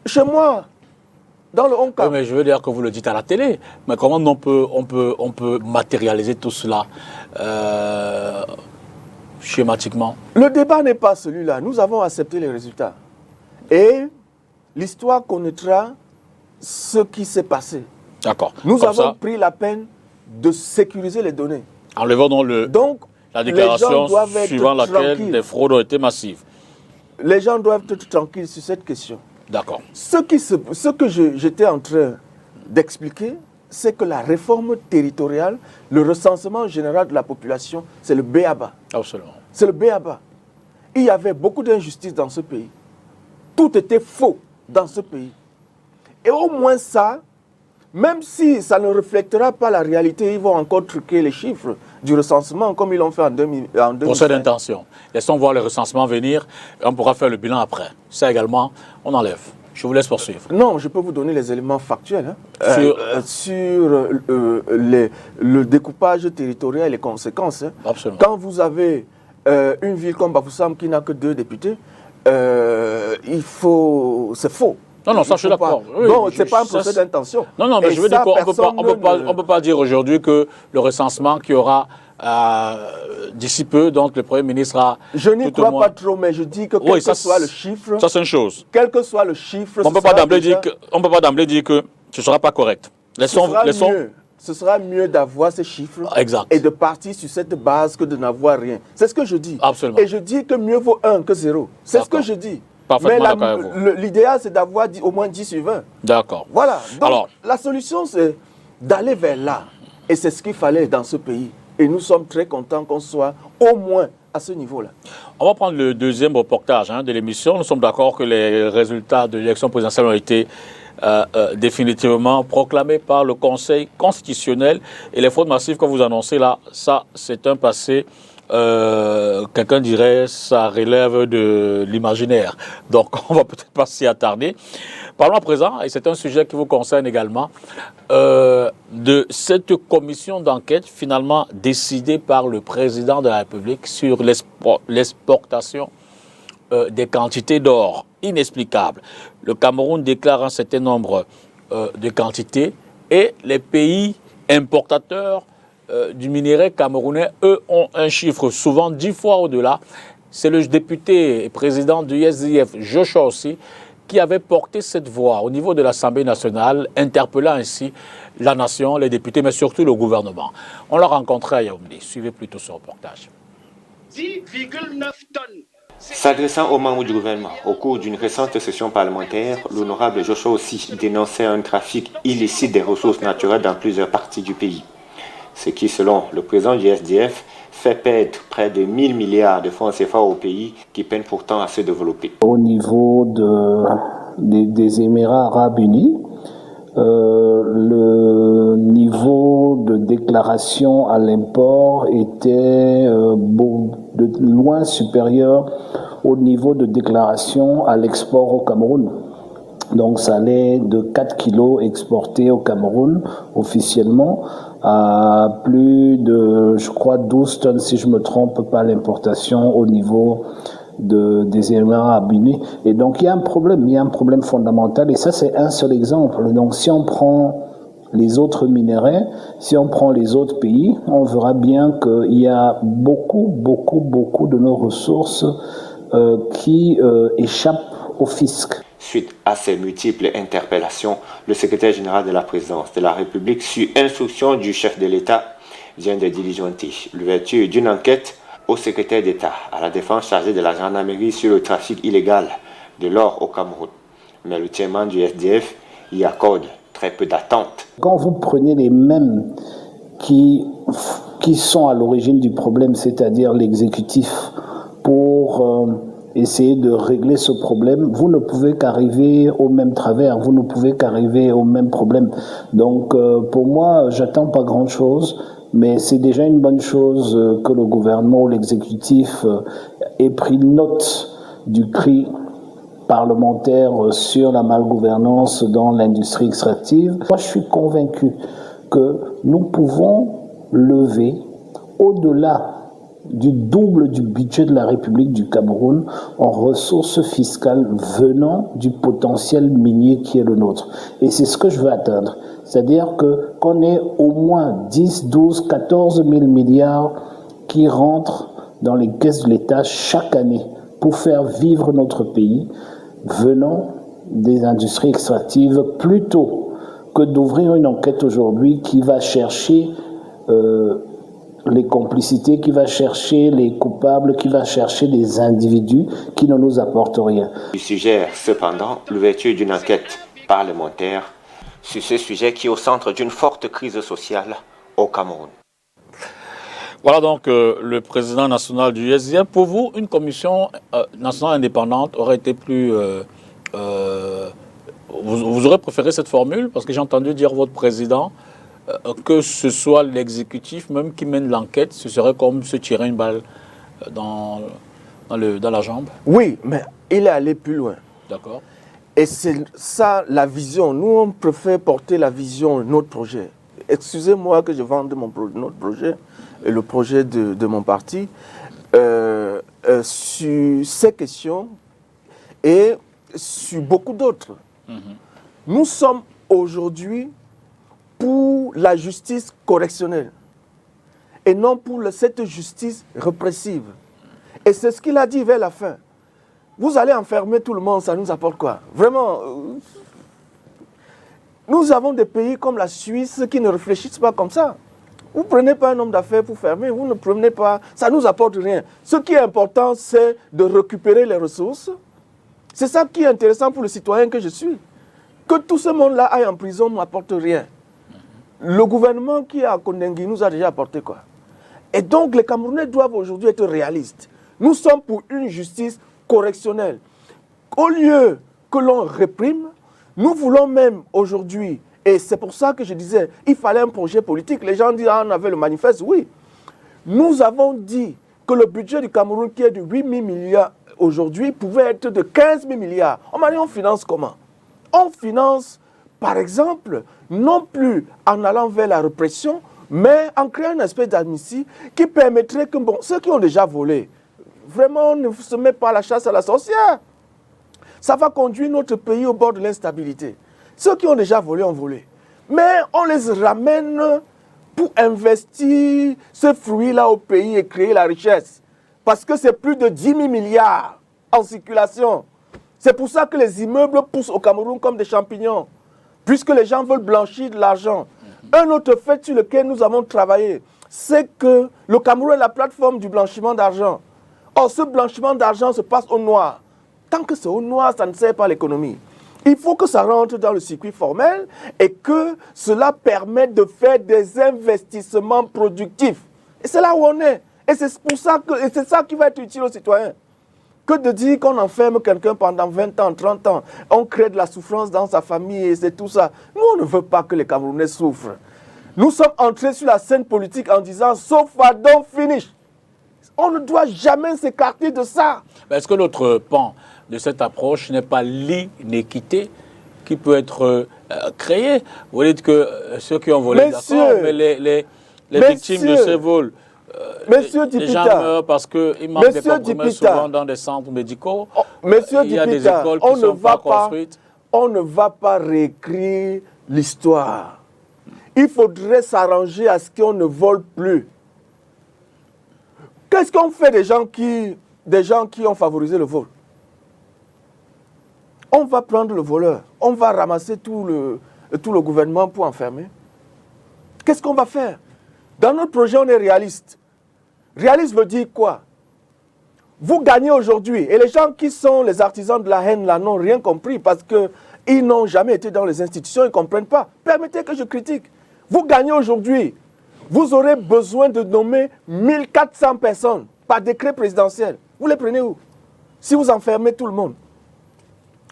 chez moi, dans le Hong Kong. Oui, mais je veux dire que vous le dites à la télé. Mais comment on peut matérialiser tout cela schématiquement? Le débat n'est pas celui-là. Nous avons accepté les résultats. Et l'histoire connaîtra ce qui s'est passé. D'accord. Nous avons pris la peine de sécuriser les données. Enlevons donc la déclaration suivant laquelle des fraudes ont été massives. Les gens doivent être tranquilles sur cette question. D'accord. Ce que j'étais en train d'expliquer, c'est que la réforme territoriale, le recensement général de la population, c'est le b.a.-ba. Absolument. C'est le b.a.-ba. Il y avait beaucoup d'injustices dans ce pays. Tout était faux dans ce pays. Et au moins ça, même si ça ne reflètera pas la réalité, ils vont encore truquer les chiffres du recensement comme ils l'ont fait en 2005. Conseil d'intention. Laissons voir le recensement venir et on pourra faire le bilan après. Ça également, on enlève. Je vous laisse poursuivre. Non, je peux vous donner les éléments factuels sur le découpage territorial et les conséquences. Absolument. Quand vous avez une ville comme Bafoussam qui n'a que 2 députés, c'est faux. Non, non, ça je suis d'accord. Oui, bon, ce n'est pas un procès d'intention. Non, non, mais je veux dire qu'on ne peut pas dire aujourd'hui que le recensement qui aura d'ici peu, donc le Premier ministre a... Je n'y crois pas trop, mais je dis que quel que soit le chiffre... Ça, c'est une chose. Quel que soit le chiffre... On ne peut pas d'emblée dire que ce ne sera pas correct. Ce sera mieux d'avoir ces chiffres et de partir sur cette base que de n'avoir rien. C'est ce que je dis. Absolument. Et je dis que mieux vaut 1 que 0. C'est ce que je dis. Mais l'idéal, c'est d'avoir au moins 10 sur 20. D'accord. Voilà. Donc, la solution, c'est d'aller vers là. Et c'est ce qu'il fallait dans ce pays. Et nous sommes très contents qu'on soit au moins à ce niveau-là. On va prendre le deuxième reportage de l'émission. Nous sommes d'accord que les résultats de l'élection présidentielle ont été définitivement proclamés par le Conseil constitutionnel. Et les fraudes massives que vous annoncez là, ça, c'est un passé quelqu'un dirait ça relève de l'imaginaire. Donc on va peut-être pas s'y attarder. Parlons à présent, et c'est un sujet qui vous concerne également, de cette commission d'enquête finalement décidée par le président de la République sur l'exportation des quantités d'or inexplicables. Le Cameroun déclare un certain nombre de quantités et les pays importateurs du minerai camerounais, eux, ont un chiffre souvent 10 fois au-delà. C'est le député et président du SDF, Joshua aussi, qui avait porté cette voix au niveau de l'Assemblée nationale, interpellant ainsi la nation, les députés, mais surtout le gouvernement. On l'a rencontré à Yaoundé. Suivez plutôt ce reportage. 10,9 tonnes. S'adressant aux membres du gouvernement au cours d'une récente session parlementaire, l'honorable Joshua aussi dénonçait un trafic illicite des ressources naturelles dans plusieurs parties du pays. Ce qui, selon le président du SDF, fait perdre près de 1000 milliards de francs CFA au pays qui peine pourtant à se développer. Au niveau des Émirats arabes unis, le niveau de déclaration à l'import était de loin supérieur au niveau de déclaration à l'export au Cameroun. Donc ça allait de 4 kilos exportés au Cameroun officiellement à plus de, je crois, 12 tonnes, si je ne me trompe pas, l'importation au niveau des Émirats arabes unis. Et donc il y a un problème fondamental, et ça c'est un seul exemple. Donc si on prend les autres minéraux, si on prend les autres pays, on verra bien qu'il y a beaucoup de nos ressources qui échappent au fisc. Suite à ces multiples interpellations, le secrétaire général de la présidence de la République, sur instruction du chef de l'État, vient de diligenter l'ouverture d'une enquête au secrétaire d'État à la défense chargée de la gendarmerie sur le trafic illégal de l'or au Cameroun. Mais le chairman du SDF y accorde très peu d'attente. Quand vous prenez les mêmes qui sont à l'origine du problème, c'est-à-dire l'exécutif, pour essayer de régler ce problème, vous ne pouvez qu'arriver au même travers, vous ne pouvez qu'arriver au même problème. Donc pour moi, j'attends pas grand-chose, mais c'est déjà une bonne chose que le gouvernement ou l'exécutif ait pris note du cri parlementaire sur la malgouvernance dans l'industrie extractive. Moi, je suis convaincu que nous pouvons lever au-delà du double du budget de la République du Cameroun en ressources fiscales venant du potentiel minier qui est le nôtre. Et c'est ce que je veux atteindre. C'est-à-dire qu'on ait au moins 10, 12, 14 000 milliards qui rentrent dans les caisses de l'État chaque année pour faire vivre notre pays venant des industries extractives, plutôt que d'ouvrir une enquête aujourd'hui qui va chercher les complicités, qui va chercher les coupables, qui va chercher des individus qui ne nous apportent rien. Il suggère cependant l'ouverture d'une enquête parlementaire sur ce sujet qui est au centre d'une forte crise sociale au Cameroun. Voilà donc le président national du SDF. Pour vous, une commission nationale indépendante aurait été plus... vous aurez préféré cette formule? Parce que j'ai entendu dire votre président que ce soit l'exécutif même qui mène l'enquête, ce serait comme se tirer une balle dans la jambe. Oui, mais il est allé plus loin. D'accord. Et c'est ça la vision. Nous, on préfère porter la vision de notre projet. Excusez-moi que je vende notre projet et le projet de mon parti sur ces questions et sur beaucoup d'autres. Nous sommes aujourd'hui pour la justice correctionnelle et non pour cette justice répressive. Et c'est ce qu'il a dit vers la fin. Vous allez enfermer tout le monde, ça nous apporte quoi? Vraiment, nous avons des pays comme la Suisse qui ne réfléchissent pas comme ça. Vous ne prenez pas un homme d'affaires pour fermer, vous ne prenez pas, ça ne nous apporte rien. Ce qui est important, c'est de récupérer les ressources. C'est ça qui est intéressant pour le citoyen que je suis. Que tout ce monde-là aille en prison ne m'apporte rien. Le gouvernement qui est à Kondengui nous a déjà apporté quoi? Et donc les Camerounais doivent aujourd'hui être réalistes. Nous sommes pour une justice correctionnelle. Au lieu que l'on réprime, nous voulons même aujourd'hui, et c'est pour ça que je disais, il fallait un projet politique. Les gens disent, ah, on avait le manifeste, oui. Nous avons dit que le budget du Cameroun, qui est de 8 000 milliards aujourd'hui, pouvait être de 15 000 milliards. On m'a dit, on finance comment? On finance, par exemple, non plus en allant vers la répression, mais en créant une espèce d'amnistie qui permettrait que ceux qui ont déjà volé, vraiment, on ne se met pas à la chasse à la sorcière. Ça va conduire notre pays au bord de l'instabilité. Ceux qui ont déjà volé ont volé. Mais on les ramène pour investir ce fruit-là au pays et créer la richesse. Parce que c'est plus de 10 000 milliards en circulation. C'est pour ça que les immeubles poussent au Cameroun comme des champignons. Puisque les gens veulent blanchir de l'argent. Un autre fait sur lequel nous avons travaillé, c'est que le Cameroun est la plateforme du blanchiment d'argent. Or, ce blanchiment d'argent se passe au noir. Tant que c'est au noir, ça ne sert pas l'économie. Il faut que ça rentre dans le circuit formel et que cela permette de faire des investissements productifs. Et c'est là où on est. Et c'est pour ça que, et c'est ça qui va être utile aux citoyens. Que de dire qu'on enferme quelqu'un pendant 20 ans, 30 ans, on crée de la souffrance dans sa famille et c'est tout ça. Nous, on ne veut pas que les Camerounais souffrent. Nous sommes entrés sur la scène politique en disant « so far, don't finish ». On ne doit jamais s'écarter de ça. Est-ce que l'autre pan de cette approche n'est pas l'inéquité qui peut être créée? Vous dites que ceux qui ont volé, d'accord, mais les victimes de ces vols, les gens meurent parce qu'ils manquent des comprimés souvent dans des centres médicaux. Monsieur il y a des écoles qui ne sont pas construites. On ne va pas réécrire l'histoire. Il faudrait s'arranger à ce qu'on ne vole plus. Qu'est-ce qu'on fait des gens qui ont favorisé le vol? On va prendre le voleur, on va ramasser tout le gouvernement pour enfermer. Qu'est-ce qu'on va faire? Dans notre projet, on est réaliste. Réaliste veut dire quoi? Vous gagnez aujourd'hui, et les gens qui sont les artisans de la haine là n'ont rien compris parce qu'ils n'ont jamais été dans les institutions, ils ne comprennent pas. Permettez que je critique. Vous gagnez aujourd'hui. Vous aurez besoin de nommer 1400 personnes par décret présidentiel. Vous les prenez où? Si vous enfermez tout le monde.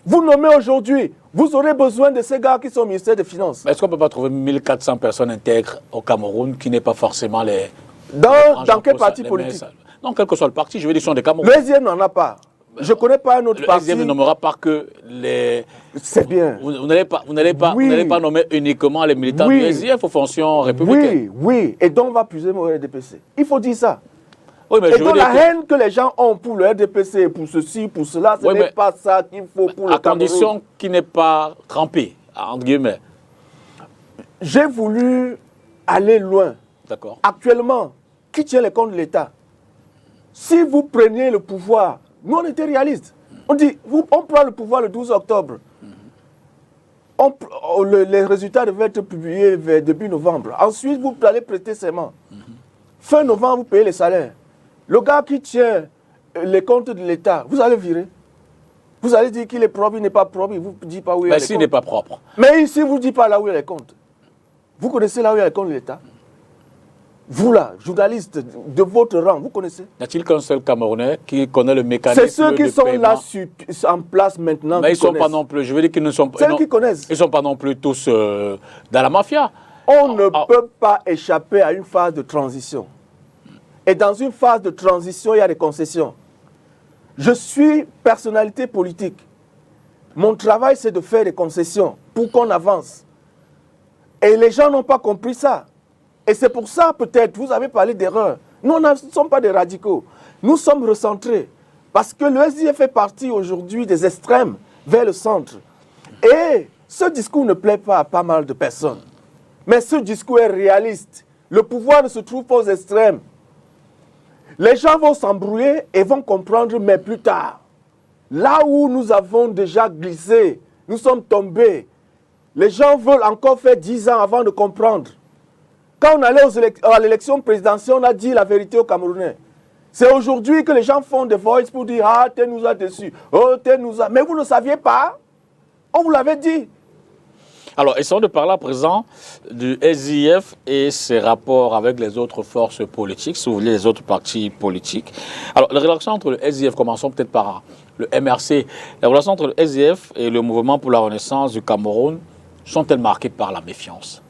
Vous nommez aujourd'hui, vous aurez besoin de ces gars qui sont au ministère des Finances. Est-ce qu'on ne peut pas trouver 1400 personnes intègres au Cameroun qui n'est pas forcément les... Dans quel parti politique? Non, quel que soit le parti, je veux dire, ils sont des Camerounais. Le SDF n'en a pas. Je ne connais pas un autre parti. Le SDF ne nommera pas que les... C'est bien. Vous n'allez pas nommer uniquement les militants du SDF aux fonctions républicaines. Oui. Et donc on va puiser au RDPC. Il faut dire ça. Oui, mais et donc la haine que les gens ont pour le RDPC, pour ceci, pour cela, ce n'est pas ça qu'il faut pour le Cameroun. À condition qu'il n'est pas trempé, entre guillemets. J'ai voulu aller loin. D'accord. Actuellement, qui tient les comptes de l'État? Si vous preniez le pouvoir, nous on était réalistes. On dit, on prend le pouvoir le 12 octobre. Les résultats devaient être publiés vers début novembre. Ensuite, vous allez prêter serment. Fin novembre, vous payez les salaires. Le gars qui tient les comptes de l'État, vous allez virer. Vous allez dire qu'il est propre, il n'est pas propre, il ne vous dit pas où il y a les comptes. Mais s'il n'est pas propre. Mais ici, vous ne dites pas là où il y a les comptes. Vous connaissez là où il y a les comptes de l'État? Vous là, journaliste de votre rang, vous connaissez? Y a-t-il qu'un seul Camerounais qui connaît le mécanisme de paiement? C'est ceux qui sont là en place maintenant. Mais ils ne sont pas non plus, je veux dire qu'ils ne sont pas... Ceux qui connaissent. Ils ne sont pas non plus tous dans la mafia. On ne peut pas échapper à une phase de transition. Et dans une phase de transition, il y a des concessions. Je suis personnalité politique. Mon travail, c'est de faire des concessions pour qu'on avance. Et les gens n'ont pas compris ça. Et c'est pour ça, peut-être, vous avez parlé d'erreur. Nous, nous ne sommes pas des radicaux. Nous sommes recentrés. Parce que le SDF fait partie aujourd'hui des extrêmes vers le centre. Et ce discours ne plaît pas à pas mal de personnes. Mais ce discours est réaliste. Le pouvoir ne se trouve pas aux extrêmes. Les gens vont s'embrouiller et vont comprendre, mais plus tard. Là où nous avons déjà glissé, nous sommes tombés. Les gens veulent encore faire 10 ans avant de comprendre. Quand on allait à l'élection présidentielle, on a dit la vérité aux Camerounais. C'est aujourd'hui que les gens font des voices pour dire « Ah, tel nous a déçus, oh, tel nous a... » Mais vous ne saviez pas. On vous l'avait dit. Alors, essayons de parler à présent du SDF et ses rapports avec les autres forces politiques, si vous voulez, les autres partis politiques. Alors, la relation entre le SDF, commençons peut-être par le MRC, la relation entre le SDF et le mouvement pour la renaissance du Cameroun sont-elles marquées par la méfiance?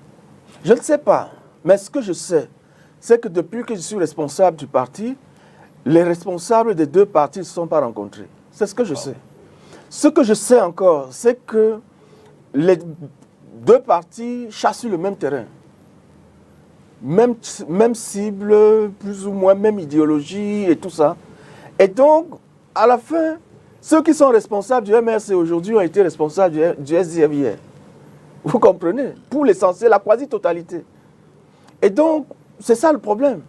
Je ne sais pas, mais ce que je sais, c'est que depuis que je suis responsable du parti, les responsables des deux partis ne se sont pas rencontrés. C'est ce que je sais. Ce que je sais encore, c'est que les deux partis chassent sur le même terrain. Même cible, plus ou moins, même idéologie et tout ça. Et donc, à la fin, ceux qui sont responsables du MRC aujourd'hui ont été responsables du SDF hier. Vous comprenez? Pour l'essentiel, la quasi-totalité. Et donc, c'est ça le problème.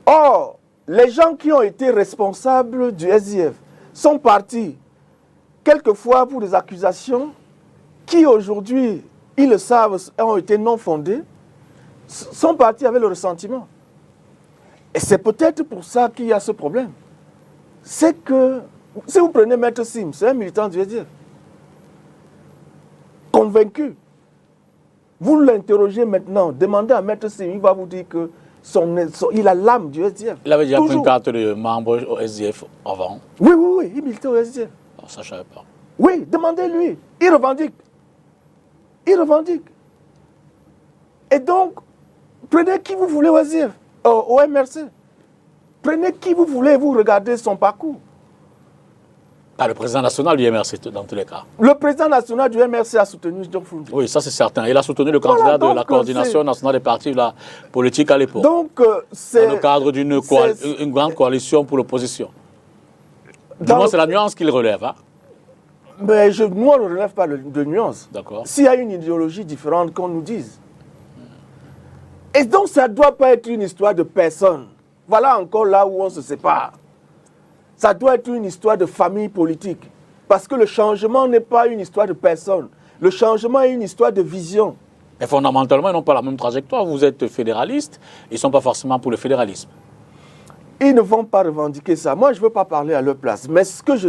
Or, les gens qui ont été responsables du SDF sont partis, quelquefois pour des accusations qui aujourd'hui, ils le savent, ont été non fondées, sont partis avec le ressentiment. Et c'est peut-être pour ça qu'il y a ce problème. C'est que, si vous prenez Maître Sim, c'est un militant du SDF, convaincu. Vous l'interrogez maintenant, demandez à Maître Sim, il va vous dire que il a l'âme du SDF. Il avait déjà pris une carte de membre au SDF avant. Oui, il militait au SDF. Alors, ça, je ne savais pas. Oui, demandez-lui. Il revendique. Et donc, prenez qui vous voulez au SDF, au MRC. Prenez qui vous voulez, vous regardez son parcours. Le président national du MRC, dans tous les cas. Le président national du MRC a soutenu John Fundi. Oui, ça c'est certain. Il a soutenu le candidat de la coordination nationale des partis politiques à l'époque. Donc, c'est... Dans le cadre d'une grande coalition pour l'opposition. Du moins, c'est la nuance qu'il relève. Hein? Mais nous, on ne relève pas de nuance. D'accord. S'il y a une idéologie différente, qu'on nous dise. Et donc, ça ne doit pas être une histoire de personne. Voilà encore là où on se sépare. Ça doit être une histoire de famille politique. Parce que le changement n'est pas une histoire de personne. Le changement est une histoire de vision. Mais fondamentalement, ils n'ont pas la même trajectoire. Vous êtes fédéraliste, ils ne sont pas forcément pour le fédéralisme. Ils ne vont pas revendiquer ça. Moi, je ne veux pas parler à leur place. Mais ce que je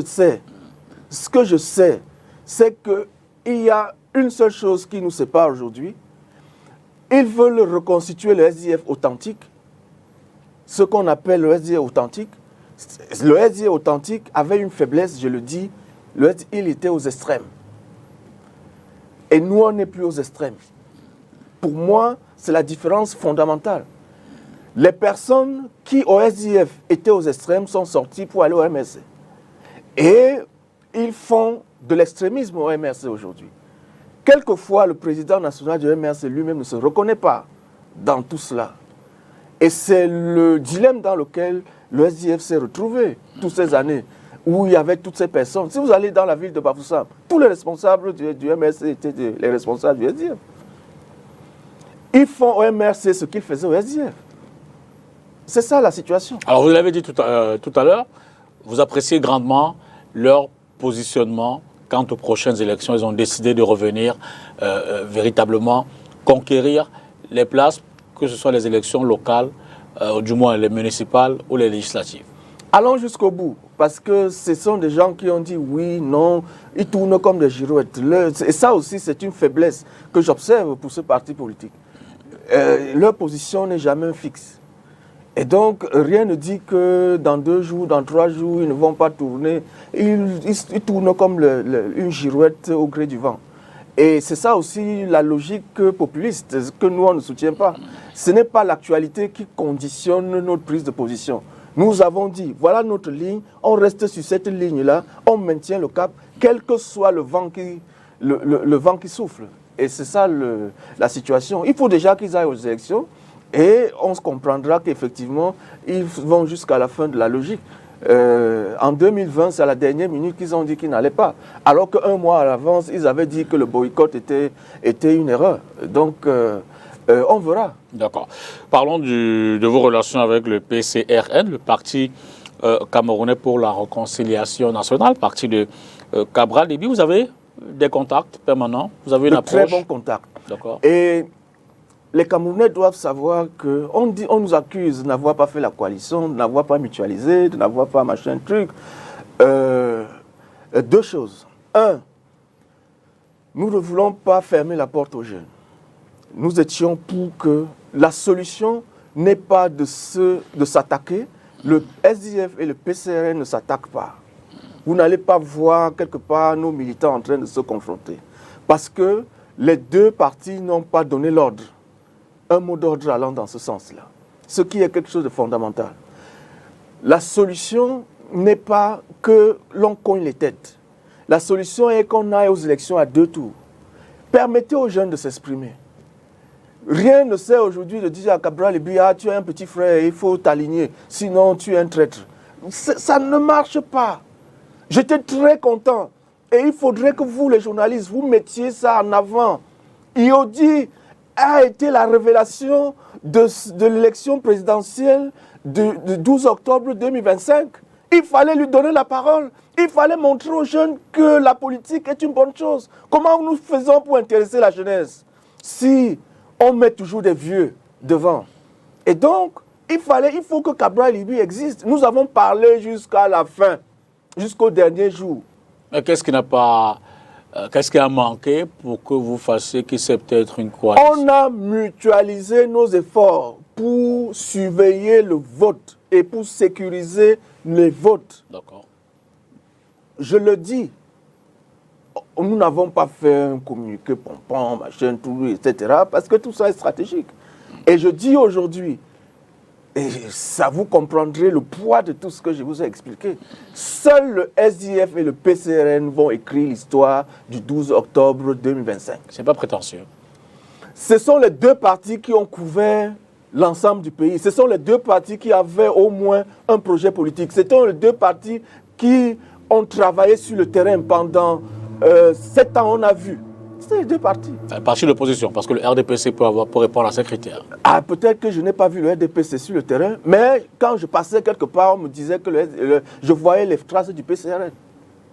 sais, c'est qu'il y a une seule chose qui nous sépare aujourd'hui. Ils veulent reconstituer le SDF authentique. Ce qu'on appelle le SDF authentique. Le SDF authentique avait une faiblesse, je le dis, il était aux extrêmes. Et nous, on n'est plus aux extrêmes. Pour moi, c'est la différence fondamentale. Les personnes qui, au SDF, étaient aux extrêmes sont sorties pour aller au MRC. Et ils font de l'extrémisme au MRC aujourd'hui. Quelquefois, le président national du MRC lui-même ne se reconnaît pas dans tout cela. Et c'est le dilemme dans lequel le SDF s'est retrouvé toutes ces années, où il y avait toutes ces personnes. Si vous allez dans la ville de Bafoussam, tous les responsables du MRC étaient les responsables du SDF. Ils font au MRC ce qu'ils faisaient au SDF. C'est ça la situation. Alors vous l'avez dit tout à l'heure, vous appréciez grandement leur positionnement quant aux prochaines élections. Ils ont décidé de revenir véritablement conquérir les places, que ce soit les élections locales, du moins les municipales ou les législatives. Allons jusqu'au bout, parce que ce sont des gens qui ont dit oui, non, ils tournent comme des girouettes. Et ça aussi, c'est une faiblesse que j'observe pour ce parti politique. Leur position n'est jamais fixe. Et donc, rien ne dit que dans 2 jours, dans 3 jours, ils ne vont pas tourner. Ils tournent comme une girouette au gré du vent. Et c'est ça aussi la logique populiste que nous, on ne soutient pas. Ce n'est pas l'actualité qui conditionne notre prise de position. Nous avons dit, voilà notre ligne, on reste sur cette ligne-là, on maintient le cap, quel que soit le vent qui souffle. Et c'est ça la situation. Il faut déjà qu'ils aillent aux élections et on se comprendra qu'effectivement, ils vont jusqu'à la fin de la logique. En 2020, c'est à la dernière minute qu'ils ont dit qu'ils n'allaient pas. Alors qu'un mois à l'avance, ils avaient dit que le boycott était une erreur. Donc, on verra. D'accord. Parlons de vos relations avec le PCRN, le Parti camerounais pour la réconciliation nationale, parti de Cabral Déby. Vous avez des contacts permanents? Vous avez une approche? Très bons contacts. D'accord. Et les Camerounais doivent savoir qu'on nous accuse de n'avoir pas fait la coalition, de n'avoir pas mutualisé, de n'avoir pas machin truc. 2 choses. 1, nous ne voulons pas fermer la porte aux jeunes. Nous étions pour que la solution n'est pas de s'attaquer. Le SDF et le PCRN ne s'attaquent pas. Vous n'allez pas voir quelque part nos militants en train de se confronter. Parce que les 2 partis n'ont pas donné l'ordre. Un mot d'ordre allant dans ce sens-là. Ce qui est quelque chose de fondamental. la solution n'est pas que l'on cogne les têtes. La solution est qu'on aille aux élections à 2 tours. Permettez aux jeunes de s'exprimer. Rien ne sert aujourd'hui de dire à Cabral Libby, ah, tu es un petit frère, il faut t'aligner, sinon tu es un traître. Ça ne marche pas. J'étais très content. Et il faudrait que vous, les journalistes, vous mettiez ça en avant. Iodi a été la révélation de l'élection présidentielle du 12 octobre 2025. Il fallait lui donner la parole. Il fallait montrer aux jeunes que la politique est une bonne chose. Comment nous faisons pour intéresser la jeunesse si on met toujours des vieux devant? Et donc, il faut que Cabral Libby existe. Nous avons parlé jusqu'à la fin, jusqu'au dernier jour. Mais qu'est-ce qui a manqué pour que vous fassiez que c'est peut-être une coalition? On a mutualisé nos efforts pour surveiller le vote et pour sécuriser les votes. D'accord. Je le dis, nous n'avons pas fait un communiqué pompon, machin, tout, etc. parce que tout ça est stratégique. Et je dis aujourd'hui, et ça vous comprendrez le poids de tout ce que je vous ai expliqué. Seul le SDF et le PCRN vont écrire l'histoire du 12 octobre 2025. C'est pas prétentieux. Ce sont les 2 partis qui ont couvert l'ensemble du pays. Ce sont les 2 partis qui avaient au moins un projet politique. Ce sont les 2 partis qui ont travaillé sur le terrain pendant 7 ans, on a vu. C'est les 2 partis. Un parti d'opposition, parce que le RDPC peut répondre à ces critères. Ah, peut-être que je n'ai pas vu le RDPC sur le terrain, mais quand je passais quelque part, on me disait que je voyais les traces du PCRN.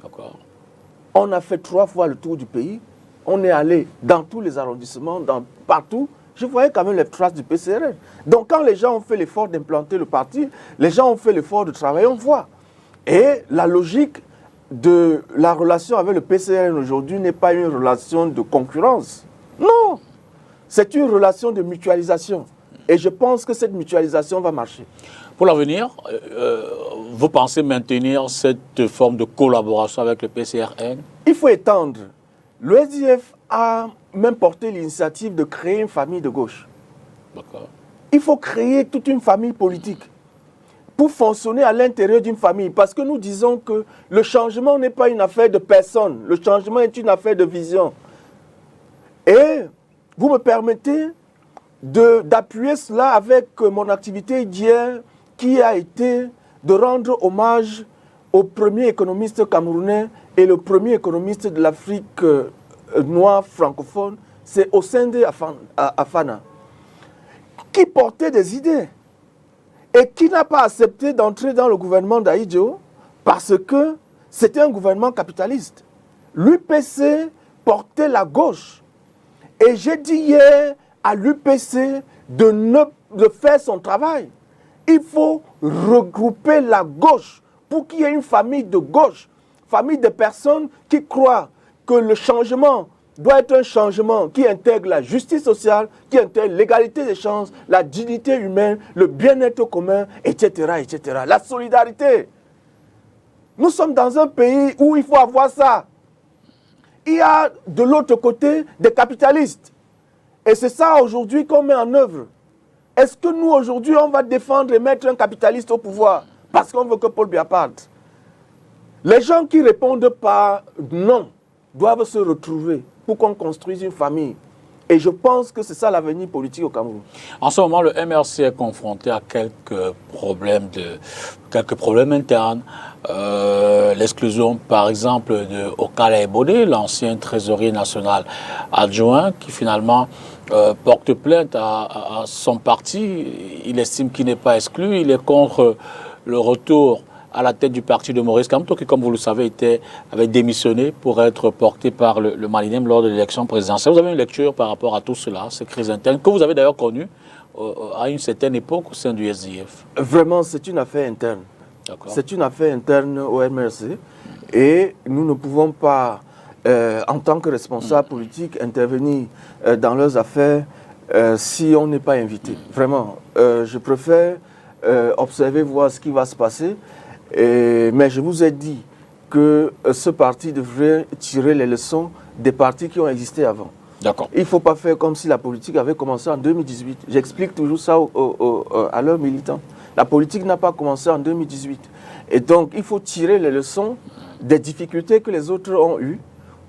D'accord. On a fait 3 fois le tour du pays. On est allé dans tous les arrondissements, partout. Je voyais quand même les traces du PCRN. Donc quand les gens ont fait l'effort d'implanter le parti, les gens ont fait l'effort de travailler, on voit. Et la logique de la relation avec le PCRN aujourd'hui n'est pas une relation de concurrence. Non, c'est une relation de mutualisation. Et je pense que cette mutualisation va marcher. Pour l'avenir, vous pensez maintenir cette forme de collaboration avec le PCRN? Il faut étendre. Le SDF a même porté l'initiative de créer une famille de gauche. D'accord. Il faut créer toute une famille politique pour fonctionner à l'intérieur d'une famille. Parce que nous disons que le changement n'est pas une affaire de personne. Le changement est une affaire de vision. Et vous me permettez d'appuyer cela avec mon activité d'hier qui a été de rendre hommage au premier économiste camerounais et le premier économiste de l'Afrique noire francophone, c'est Osende Afana, qui portait des idées et qui n'a pas accepté d'entrer dans le gouvernement d'Ahidjo parce que c'était un gouvernement capitaliste. L'UPC portait la gauche. Et j'ai dit hier à l'UPC de faire son travail. Il faut regrouper la gauche pour qu'il y ait une famille de gauche, famille de personnes qui croient que le changement doit être un changement qui intègre la justice sociale, qui intègre l'égalité des chances, la dignité humaine, le bien-être commun, etc., etc. La solidarité. Nous sommes dans un pays où il faut avoir ça. Il y a de l'autre côté des capitalistes. Et c'est ça aujourd'hui qu'on met en œuvre. Est-ce que nous aujourd'hui on va défendre et mettre un capitaliste au pouvoir parce qu'on veut que Paul Biya parte? Les gens qui répondent par non doivent se retrouver pour qu'on construise une famille. Et je pense que c'est ça l'avenir politique au Cameroun. En ce moment, le MRC est confronté à quelques problèmes internes. L'exclusion, par exemple, de Okala Ebode, l'ancien trésorier national adjoint, qui finalement porte plainte à son parti. Il estime qu'il n'est pas exclu. Il est contre le retour à la tête du parti de Maurice Kamto, qui, comme vous le savez, avait démissionné pour être porté par le Malinem lors de l'élection présidentielle. Vous avez une lecture par rapport à tout cela, ces crises internes, que vous avez d'ailleurs connues à une certaine époque au sein du SDF? Vraiment, c'est une affaire interne. C'est une affaire interne au MRC. Et nous ne pouvons pas, en tant que responsables politiques, intervenir dans leurs affaires si on n'est pas invité. Vraiment, je préfère observer, voir ce qui va se passer. Mais je vous ai dit que ce parti devrait tirer les leçons des partis qui ont existé avant. D'accord. Il ne faut pas faire comme si la politique avait commencé en 2018. J'explique toujours ça à leurs militants. La politique n'a pas commencé en 2018. Et donc, il faut tirer les leçons des difficultés que les autres ont eues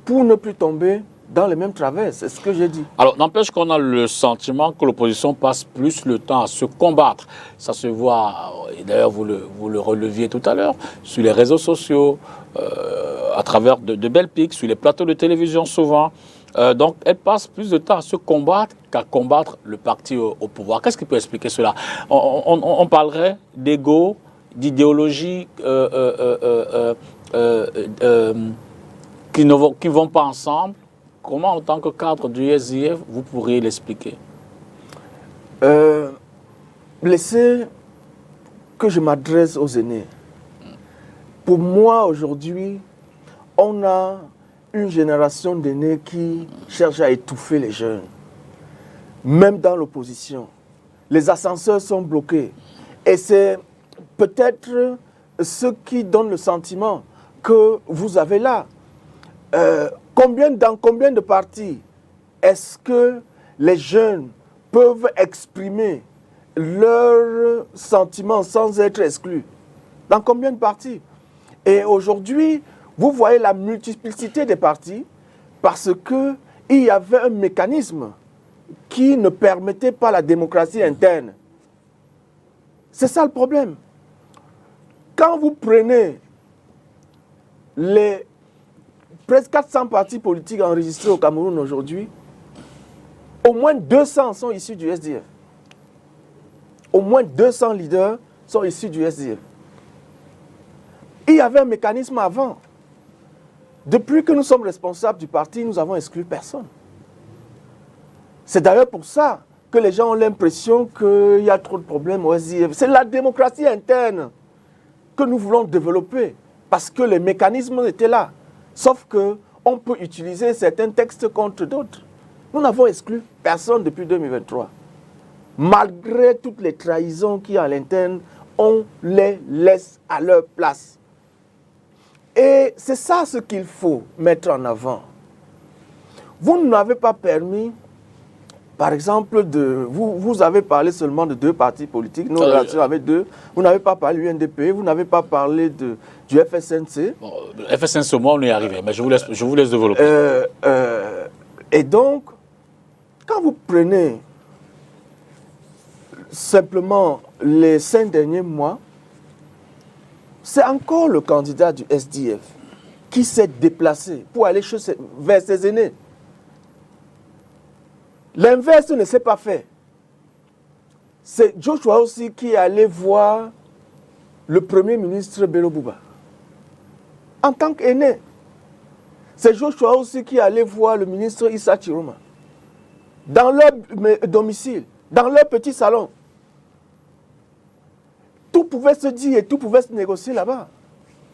pour ne plus tomber dans les mêmes travers. C'est ce que j'ai dit. Alors, n'empêche qu'on a le sentiment que l'opposition passe plus le temps à se combattre. Ça se voit, et d'ailleurs vous le releviez tout à l'heure, sur les réseaux sociaux, à travers de belles piques, sur les plateaux de télévision souvent. Donc, elle passe plus de temps à se combattre qu'à combattre le parti au pouvoir. Qu'est-ce qui peut expliquer cela? On parlerait d'ego, d'idéologie qui ne vont pas ensemble. Comment, en tant que cadre du SDF, vous pourriez l'expliquer? Laissez que je m'adresse aux aînés. Pour moi, aujourd'hui, on a une génération d'aînés qui cherche à étouffer les jeunes. Même dans l'opposition. Les ascenseurs sont bloqués. Et c'est peut-être ce qui donne le sentiment que vous avez là. Dans combien de partis est-ce que les jeunes peuvent exprimer leurs sentiments sans être exclus? Dans combien de partis? Et aujourd'hui, vous voyez la multiplicité des partis parce qu'il y avait un mécanisme qui ne permettait pas la démocratie interne. C'est ça le problème. Quand vous prenez les presque 400 partis politiques enregistrés au Cameroun aujourd'hui, au moins 200 sont issus du SDF. Au moins 200 leaders sont issus du SDF. Il y avait un mécanisme avant. Depuis que nous sommes responsables du parti, nous avons exclu personne. C'est d'ailleurs pour ça que les gens ont l'impression qu'il y a trop de problèmes au SDF. C'est la démocratie interne que nous voulons développer parce que les mécanismes étaient là. Sauf qu'on peut utiliser certains textes contre d'autres. Nous n'avons exclu personne depuis 2023. Malgré toutes les trahisons qu'il y a à l'interne, on les laisse à leur place. Et c'est ça ce qu'il faut mettre en avant. Vous ne m'avez pas permis, par exemple, vous avez parlé seulement de 2 partis politiques, nos relations avec 2. Vous n'avez pas parlé du UNDP, vous n'avez pas parlé du FSNC. Bon, FSNC, moi, on est arrivé, mais je vous laisse développer. Et donc, quand vous prenez simplement les 5 derniers mois, c'est encore le candidat du SDF qui s'est déplacé pour aller vers ses aînés. L'inverse ne s'est pas fait. C'est Joshua aussi qui est allé voir le Premier ministre Bello Bouba en tant qu'aîné. C'est Joshua aussi qui est allé voir le ministre Issa Chiroma dans leur domicile, dans leur petit salon. Tout pouvait se dire et tout pouvait se négocier là-bas.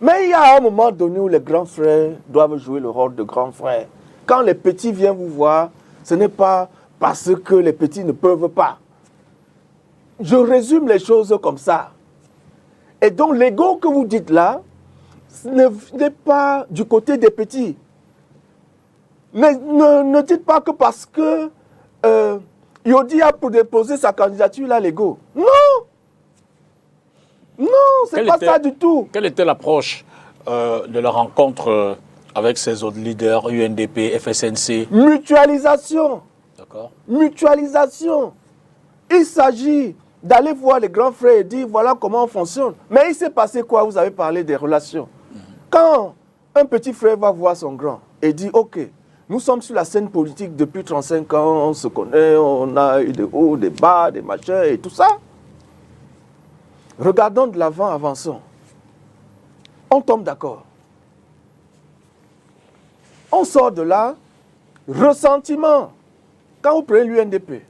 Mais il y a un moment donné où les grands frères doivent jouer le rôle de grands frères. Quand les petits viennent vous voir, ce n'est pas parce que les petits ne peuvent pas. Je résume les choses comme ça. Et donc l'ego que vous dites là, n'est pas du côté des petits. Ne dites pas que parce que Yodi a déposé sa candidature là, l'ego. Non! Non, c'est pas ça du tout. Quelle était l'approche de la rencontre avec ces autres leaders, UNDP, FSNC? Mutualisation. D'accord. Mutualisation. Il s'agit d'aller voir les grands frères et dire voilà comment on fonctionne. Mais il s'est passé quoi? Vous avez parlé des relations. Quand un petit frère va voir son grand et dit ok, nous sommes sur la scène politique depuis 35 ans, on se connaît, on a eu des hauts, des bas, des machins et tout ça. Regardons de l'avant, avançons. On tombe d'accord. On sort de là, ressentiment. Quand vous prenez l'UNDP,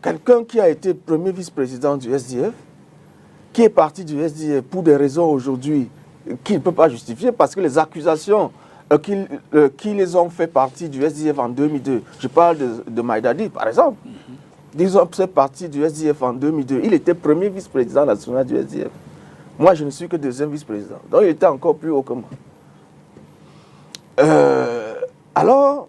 quelqu'un qui a été premier vice-président du SDF, qui est parti du SDF pour des raisons aujourd'hui qu'il ne peut pas justifier, parce que les accusations qui les ont fait partie du SDF en 2002, je parle de Maïdadi par exemple, ils ont fait partie du SDF en 2002. Il était premier vice-président national du SDF. Moi, je ne suis que deuxième vice-président. Donc, il était encore plus haut que moi. Alors,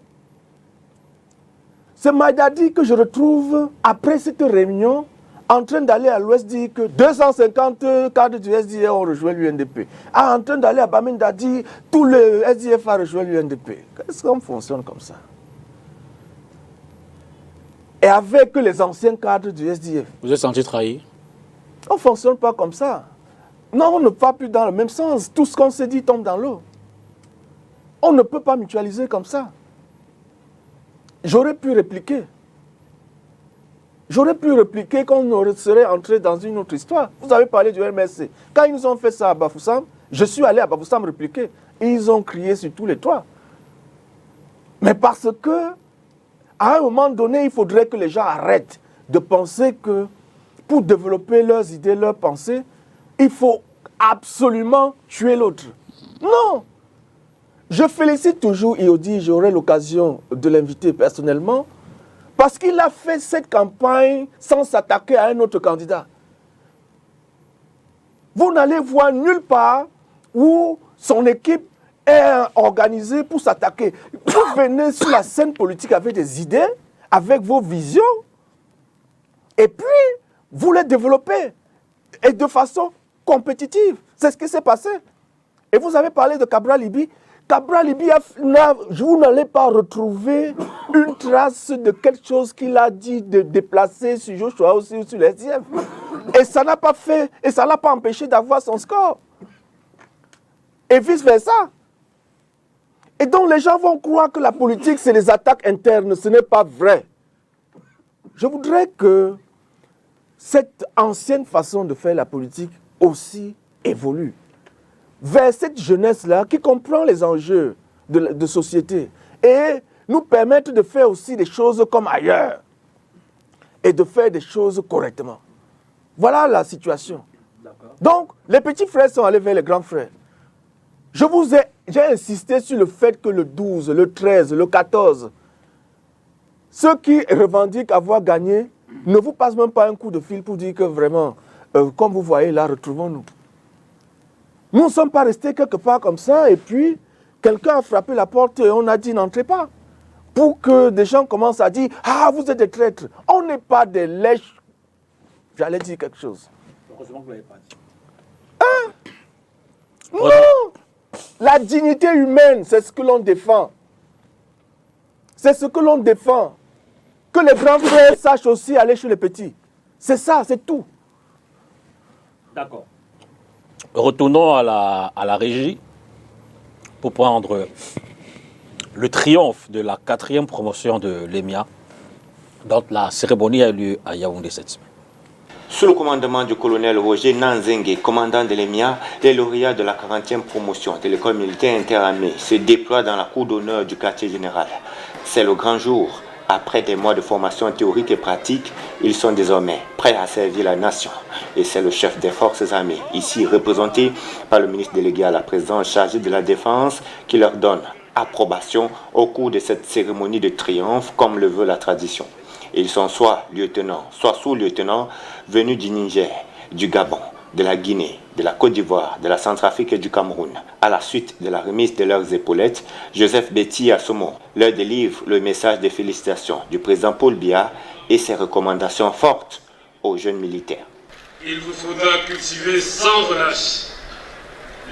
c'est Maïdadi que je retrouve après cette réunion en train d'aller à l'ouest dit que 250 cadres du SDF ont rejoint l'UNDP. En train d'aller à Bamenda dit tout le SDF a rejoint l'UNDP. Est-ce qu'on fonctionne comme ça? Et avec les anciens cadres du SDF. Vous êtes senti trahi? On ne fonctionne pas comme ça. Non, on ne va plus dans le même sens. Tout ce qu'on s'est dit tombe dans l'eau. On ne peut pas mutualiser comme ça. J'aurais pu répliquer. J'aurais pu répliquer qu'on serait entré dans une autre histoire. Vous avez parlé du MSC. Quand ils nous ont fait ça à Bafoussam, je suis allé à Bafoussam répliquer. Ils ont crié sur tous les toits. Mais parce que, à un moment donné, il faudrait que les gens arrêtent de penser que pour développer leurs idées, leurs pensées, il faut absolument tuer l'autre. Non! Je félicite toujours Iodi, j'aurai l'occasion de l'inviter personnellement, parce qu'il a fait cette campagne sans s'attaquer à un autre candidat. Vous n'allez voir nulle part où son équipe est organisée pour s'attaquer. Vous venez sur la scène politique avec des idées, avec vos visions, et puis vous les développez, et de façon compétitive. C'est ce qui s'est passé. Et vous avez parlé de Cabral Libi. Cabral Libi, vous n'allez pas retrouver une trace de quelque chose qu'il a dit de déplacer sur Joshua aussi ou sur les SDF. Et ça n'a pas fait, et ça ne l'a pas empêché d'avoir son score. Et vice-versa. Et donc les gens vont croire que la politique, c'est les attaques internes. Ce n'est pas vrai. Je voudrais que cette ancienne façon de faire la politique aussi évolue vers cette jeunesse-là qui comprend les enjeux de société et nous permettre de faire aussi des choses comme ailleurs et de faire des choses correctement. Voilà la situation. Donc, les petits frères sont allés vers les grands frères. J'ai insisté sur le fait que le 12, le 13, le 14, ceux qui revendiquent avoir gagné ne vous passent même pas un coup de fil pour dire que vraiment, comme vous voyez là, retrouvons-nous. Nous ne sommes pas restés quelque part comme ça et puis quelqu'un a frappé la porte et on a dit n'entrez pas. Pour que des gens commencent à dire ah vous êtes des traîtres. On n'est pas des lèches. J'allais dire quelque chose. Heureusement que vous ne l'avez pas dit. Non. La dignité humaine, c'est ce que l'on défend. C'est ce que l'on défend. Que les grands frères sachent aussi aller chez les petits. C'est ça, c'est tout. D'accord. Retournons à la régie pour prendre le triomphe de la 4e promotion de l'EMIA, dont la cérémonie a eu lieu à Yaoundé cette semaine. Sous le commandement du colonel Roger Nanzengue, commandant de l'EMIA, les lauréats de la 40e promotion de l'école militaire interarmée se déploient dans la cour d'honneur du quartier général. C'est le grand jour. Après des mois de formation théorique et pratique, ils sont désormais prêts à servir la nation. Et c'est le chef des forces armées, ici représenté par le ministre délégué à la présidence chargé de la défense, qui leur donne approbation au cours de cette cérémonie de triomphe, comme le veut la tradition. Ils sont soit lieutenants, soit sous-lieutenants, venus du Niger, du Gabon, de la Guinée, de la Côte d'Ivoire, de la Centrafrique et du Cameroun. À la suite de la remise de leurs épaulettes, Joseph Betty Assomo leur délivre le message de félicitations du président Paul Biya et ses recommandations fortes aux jeunes militaires. Il vous faudra cultiver sans relâche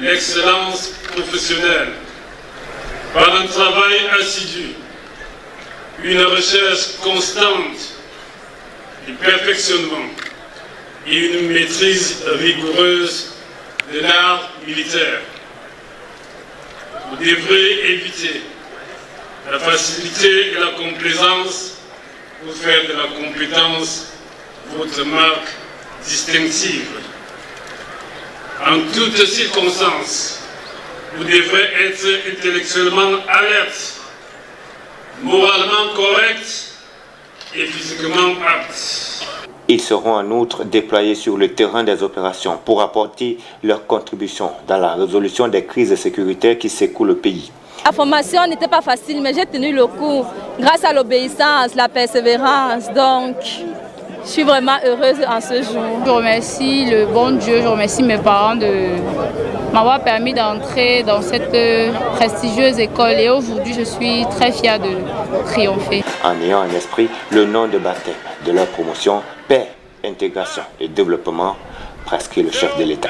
l'excellence professionnelle par un travail assidu, une recherche constante du perfectionnement et une maîtrise rigoureuse de l'art militaire. Vous devrez éviter la facilité et la complaisance pour faire de la compétence votre marque distinctive. En toutes circonstances, vous devrez être intellectuellement alerte, moralement correct et physiquement apte. Ils seront en outre déployés sur le terrain des opérations pour apporter leur contribution dans la résolution des crises sécuritaires qui secouent le pays. La formation n'était pas facile, mais j'ai tenu le coup grâce à l'obéissance, la persévérance. Donc, je suis vraiment heureuse en ce jour. Je remercie le bon Dieu, je remercie mes parents de m'avoir permis d'entrer dans cette prestigieuse école. Et aujourd'hui, je suis très fière de triompher. En ayant en esprit le nom de baptême de leur promotion, paix intégration et développement, presque le chef de l'État.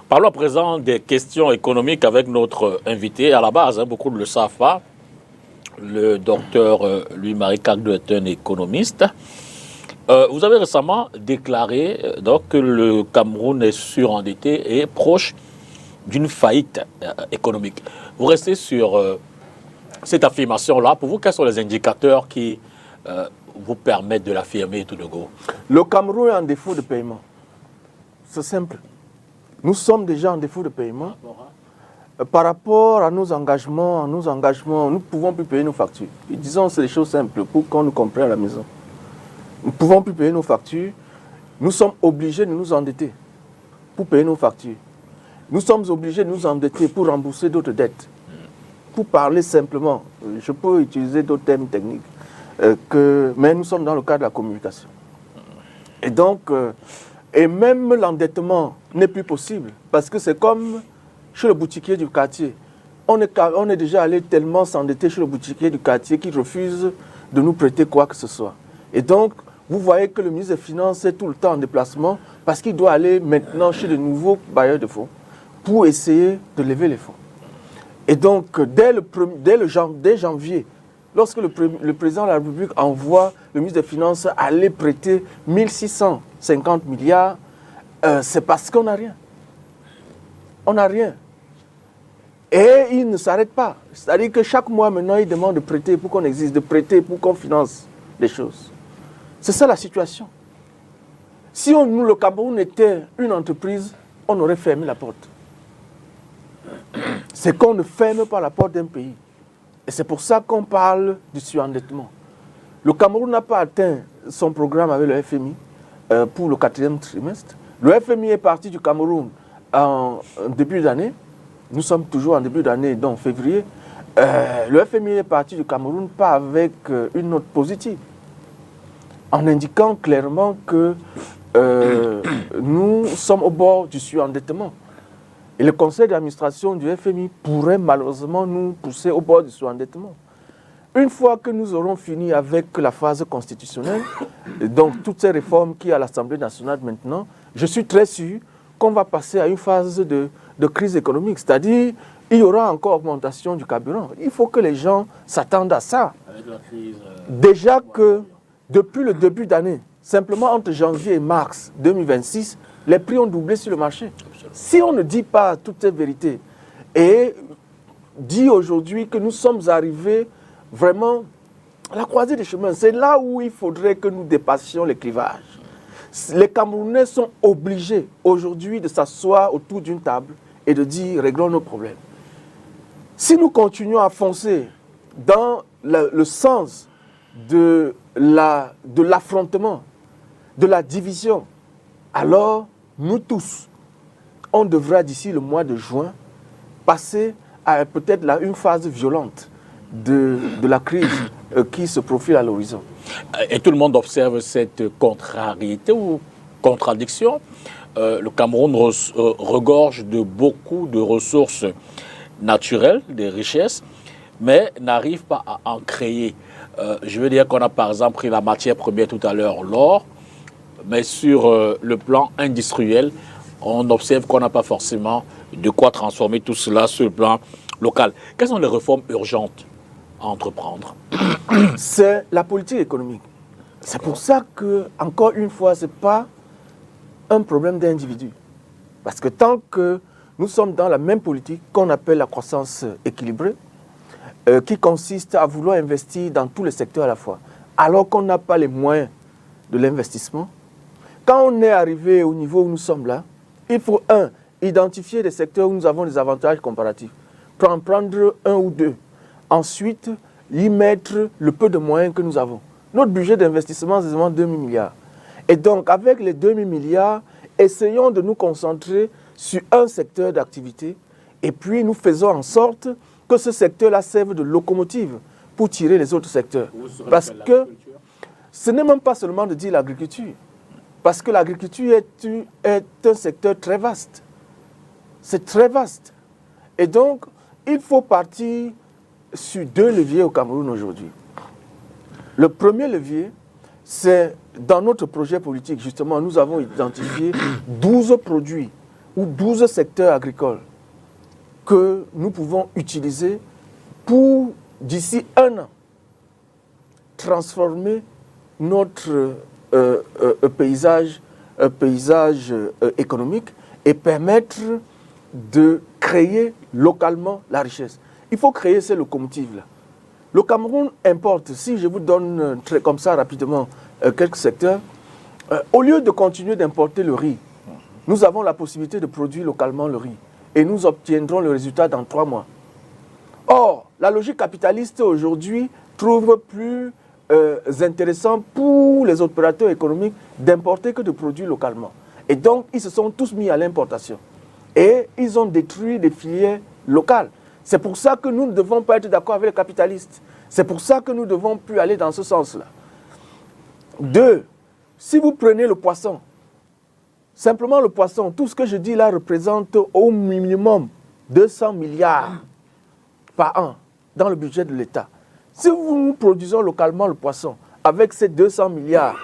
Parlons à présent des questions économiques avec notre invité. À la base, beaucoup ne le savent pas, le docteur Louis-Marie Kagdou est un économiste. Vous avez récemment déclaré donc, que le Cameroun est surendetté et proche d'une faillite économique. Vous restez sur cette affirmation-là. Pour vous, quels sont les indicateurs qui vous permettent de l'affirmer tout de go? Le Cameroun est en défaut de paiement. C'est simple. Nous sommes déjà en défaut de paiement. Par rapport à nos engagements, nous ne pouvons plus payer nos factures. Et disons, c'est des choses simples pour qu'on nous comprenne à la maison. Nous ne pouvons plus payer nos factures. Nous sommes obligés de nous endetter pour payer nos factures. Nous sommes obligés de nous endetter pour rembourser d'autres dettes. Pour parler simplement, je peux utiliser d'autres termes techniques, mais nous sommes dans le cadre de la communication. Et donc, et même l'endettement n'est plus possible, parce que c'est comme chez le boutiquier du quartier. On est déjà allé tellement s'endetter chez le boutiquier du quartier qu'il refuse de nous prêter quoi que ce soit. Et donc, vous voyez que le ministre des Finances est tout le temps en déplacement, parce qu'il doit aller maintenant chez de nouveaux bailleurs de fonds pour essayer de lever les fonds. Et donc, dès janvier, lorsque le président de la République envoie le ministre des Finances aller prêter 1650 milliards, c'est parce qu'on n'a rien. On n'a rien. Et il ne s'arrête pas. C'est-à-dire que chaque mois, maintenant, il demande de prêter pour qu'on existe, de prêter pour qu'on finance les choses. C'est ça la situation. Si nous, le Cameroun, était une entreprise, on aurait fermé la porte. C'est qu'on ne ferme pas la porte d'un pays. Et c'est pour ça qu'on parle du surendettement. Le Cameroun n'a pas atteint son programme avec le FMI pour le 4e trimestre. Le FMI est parti du Cameroun en début d'année. Nous sommes toujours en début d'année, donc février. Le FMI est parti du Cameroun pas avec une note positive, en indiquant clairement que nous sommes au bord du surendettement. Et le conseil d'administration du FMI pourrait malheureusement nous pousser au bord du surendettement. Une fois que nous aurons fini avec la phase constitutionnelle, donc toutes ces réformes qui sont à l'Assemblée nationale maintenant, je suis très sûr qu'on va passer à une phase de crise économique. C'est-à-dire, il y aura encore augmentation du carburant. Il faut que les gens s'attendent à ça. Avec la crise, déjà que depuis le début d'année, simplement entre janvier et mars 2026, les prix ont doublé sur le marché. Si on ne dit pas toute cette vérité et dit aujourd'hui que nous sommes arrivés vraiment à la croisée des chemins, c'est là où il faudrait que nous dépassions les clivages. Les Camerounais sont obligés aujourd'hui de s'asseoir autour d'une table et de dire « réglons nos problèmes ». Si nous continuons à foncer dans le sens de l'affrontement, de la division, alors nous tous, on devra d'ici le mois de juin passer à peut-être une phase violente de la crise qui se profile à l'horizon. Et tout le monde observe cette contrariété ou contradiction. Le Cameroun regorge de beaucoup de ressources naturelles, des richesses, mais n'arrive pas à en créer. Je veux dire qu'on a par exemple pris la matière première tout à l'heure, l'or, mais sur le plan industriel, on observe qu'on n'a pas forcément de quoi transformer tout cela sur le plan local. Quelles sont les réformes urgentes à entreprendre? C'est la politique économique. C'est pour ça que, encore une fois, ce n'est pas un problème d'individu. Parce que tant que nous sommes dans la même politique qu'on appelle la croissance équilibrée, qui consiste à vouloir investir dans tous les secteurs à la fois, alors qu'on n'a pas les moyens de l'investissement, quand on est arrivé au niveau où nous sommes là, il faut, identifier des secteurs où nous avons des avantages comparatifs. Prendre un ou deux. Ensuite, y mettre le peu de moyens que nous avons. Notre budget d'investissement, c'est seulement 2 000 milliards. Et donc, avec les 2 000 milliards, essayons de nous concentrer sur un secteur d'activité et puis nous faisons en sorte que ce secteur-là serve de locomotive pour tirer les autres secteurs. Parce que ce n'est même pas seulement de dire l'agriculture. Parce que l'agriculture est un secteur très vaste. C'est très vaste. Et donc, il faut partir sur 2 leviers au Cameroun aujourd'hui. Le premier levier, c'est dans notre projet politique, justement, nous avons identifié 12 produits ou 12 secteurs agricoles que nous pouvons utiliser pour, d'ici 1 an, transformer notre paysage économique et permettre de créer localement la richesse. Il faut créer ces locomotives-là. Le Cameroun importe, si je vous donne très comme ça rapidement quelques secteurs, au lieu de continuer d'importer le riz, nous avons la possibilité de produire localement le riz et nous obtiendrons le résultat dans 3 mois. Or, la logique capitaliste aujourd'hui trouve plus intéressant pour les opérateurs économiques d'importer que de produire localement. Et donc, ils se sont tous mis à l'importation. Et ils ont détruit des filières locales. C'est pour ça que nous ne devons pas être d'accord avec les capitalistes. C'est pour ça que nous ne devons plus aller dans ce sens-là. 2, si vous prenez le poisson, simplement le poisson, tout ce que je dis là représente au minimum 200 milliards par an dans le budget de l'État. Si nous produisons localement le poisson avec ces 200 milliards,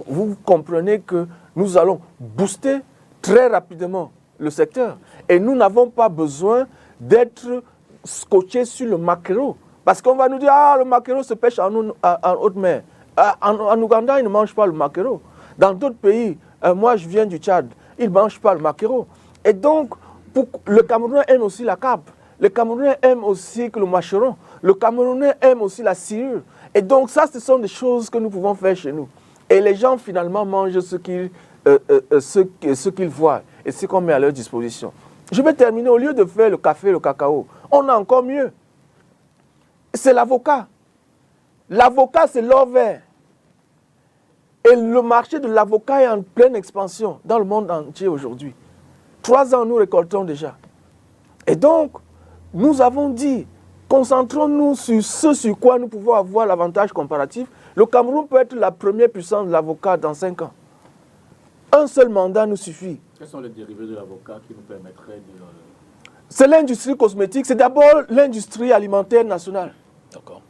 vous comprenez que nous allons booster très rapidement le secteur. Et nous n'avons pas besoin d'être scotchés sur le maquereau. Parce qu'on va nous dire, ah, le maquereau se pêche en haute mer. En Ouganda, ils ne mangent pas le maquereau. Dans d'autres pays, moi je viens du Tchad, ils ne mangent pas le maquereau. Et donc, le Camerounais aime aussi la carpe. Le Camerounais aime aussi le mâcheron. Le Camerounais aime aussi la sciure. Et donc, ça, ce sont des choses que nous pouvons faire chez nous. Et les gens, finalement, mangent ce qu'ils voient et ce qu'on met à leur disposition. Je vais terminer. Au lieu de faire le café, le cacao, on a encore mieux. C'est l'avocat. L'avocat, c'est l'or vert. Et le marché de l'avocat est en pleine expansion dans le monde entier aujourd'hui. 3 ans, nous récoltons déjà. Et donc, nous avons dit, concentrons-nous sur ce sur quoi nous pouvons avoir l'avantage comparatif. Le Cameroun peut être la première puissance de l'avocat dans 5 ans. Un seul mandat nous suffit. Quels sont les dérivés de l'avocat qui nous permettraient de... C'est l'industrie cosmétique, c'est d'abord l'industrie alimentaire nationale. D'accord.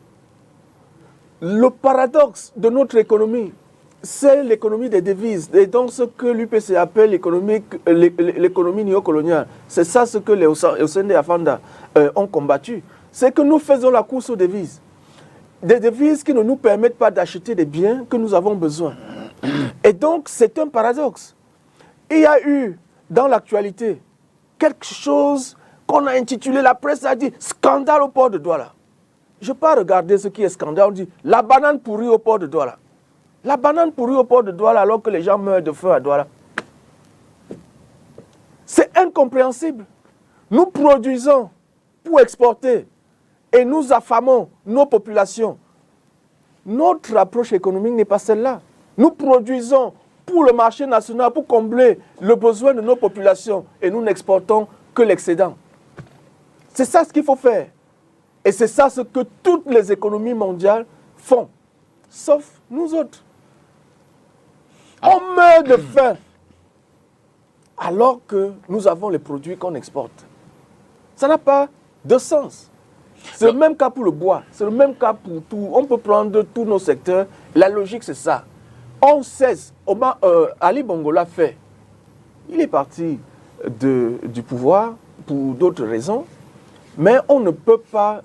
Le paradoxe de notre économie, c'est l'économie des devises. Et donc ce que l'UPC appelle l'économie néocoloniale, c'est ça ce que les Osende Afanda ont combattu. C'est que nous faisons la course aux devises. Des devises qui ne nous permettent pas d'acheter des biens que nous avons besoin. Et donc c'est un paradoxe. Il y a eu dans l'actualité quelque chose qu'on a intitulé, la presse a dit, scandale au port de Douala. Je ne vais pas regarder ce qui est scandale, on dit, la banane pourrie au port de Douala. La banane pourrie au port de Douala alors que les gens meurent de faim à Douala. C'est incompréhensible. Nous produisons pour exporter et nous affamons nos populations. Notre approche économique n'est pas celle-là. Nous produisons pour le marché national, pour combler le besoin de nos populations et nous n'exportons que l'excédent. C'est ça ce qu'il faut faire. Et c'est ça ce que toutes les économies mondiales font, sauf nous autres. On meurt de faim alors que nous avons les produits qu'on exporte. Ça n'a pas de sens. C'est le même cas pour le bois, c'est le même cas pour tout. On peut prendre tous nos secteurs. La logique, c'est ça. On cesse. Ali Bongo l'a fait. Il est parti du pouvoir pour d'autres raisons. Mais on ne peut pas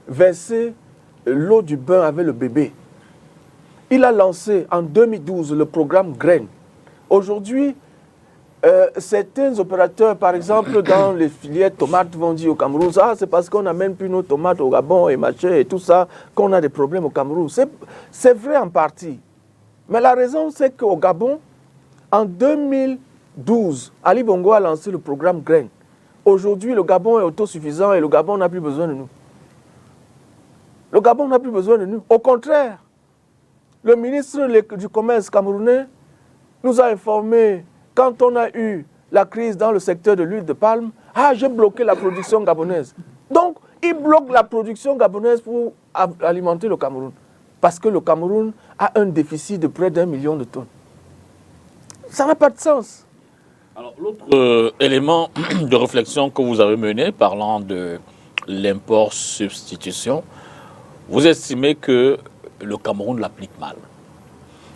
verser l'eau du bain avec le bébé. Il a lancé en 2012 le programme Graines. Aujourd'hui, certains opérateurs, par exemple, dans les filières tomates, vont dire au Cameroun, ah, c'est parce qu'on n'amène plus nos tomates au Gabon et machin et tout ça qu'on a des problèmes au Cameroun. C'est vrai en partie. Mais la raison, c'est qu'au Gabon, en 2012, Ali Bongo a lancé le programme Graines. Aujourd'hui, le Gabon est autosuffisant et le Gabon n'a plus besoin de nous. Le Gabon n'a plus besoin de nous. Au contraire, le ministre du Commerce camerounais nous a informé, quand on a eu la crise dans le secteur de l'huile de palme, ah, j'ai bloqué la production gabonaise. Donc, il bloque la production gabonaise pour alimenter le Cameroun. Parce que le Cameroun a un déficit de près d'1 million de tonnes. Ça n'a pas de sens. Alors, l'autre élément de réflexion que vous avez mené, parlant de l'import-substitution, vous estimez que le Cameroun l'applique mal.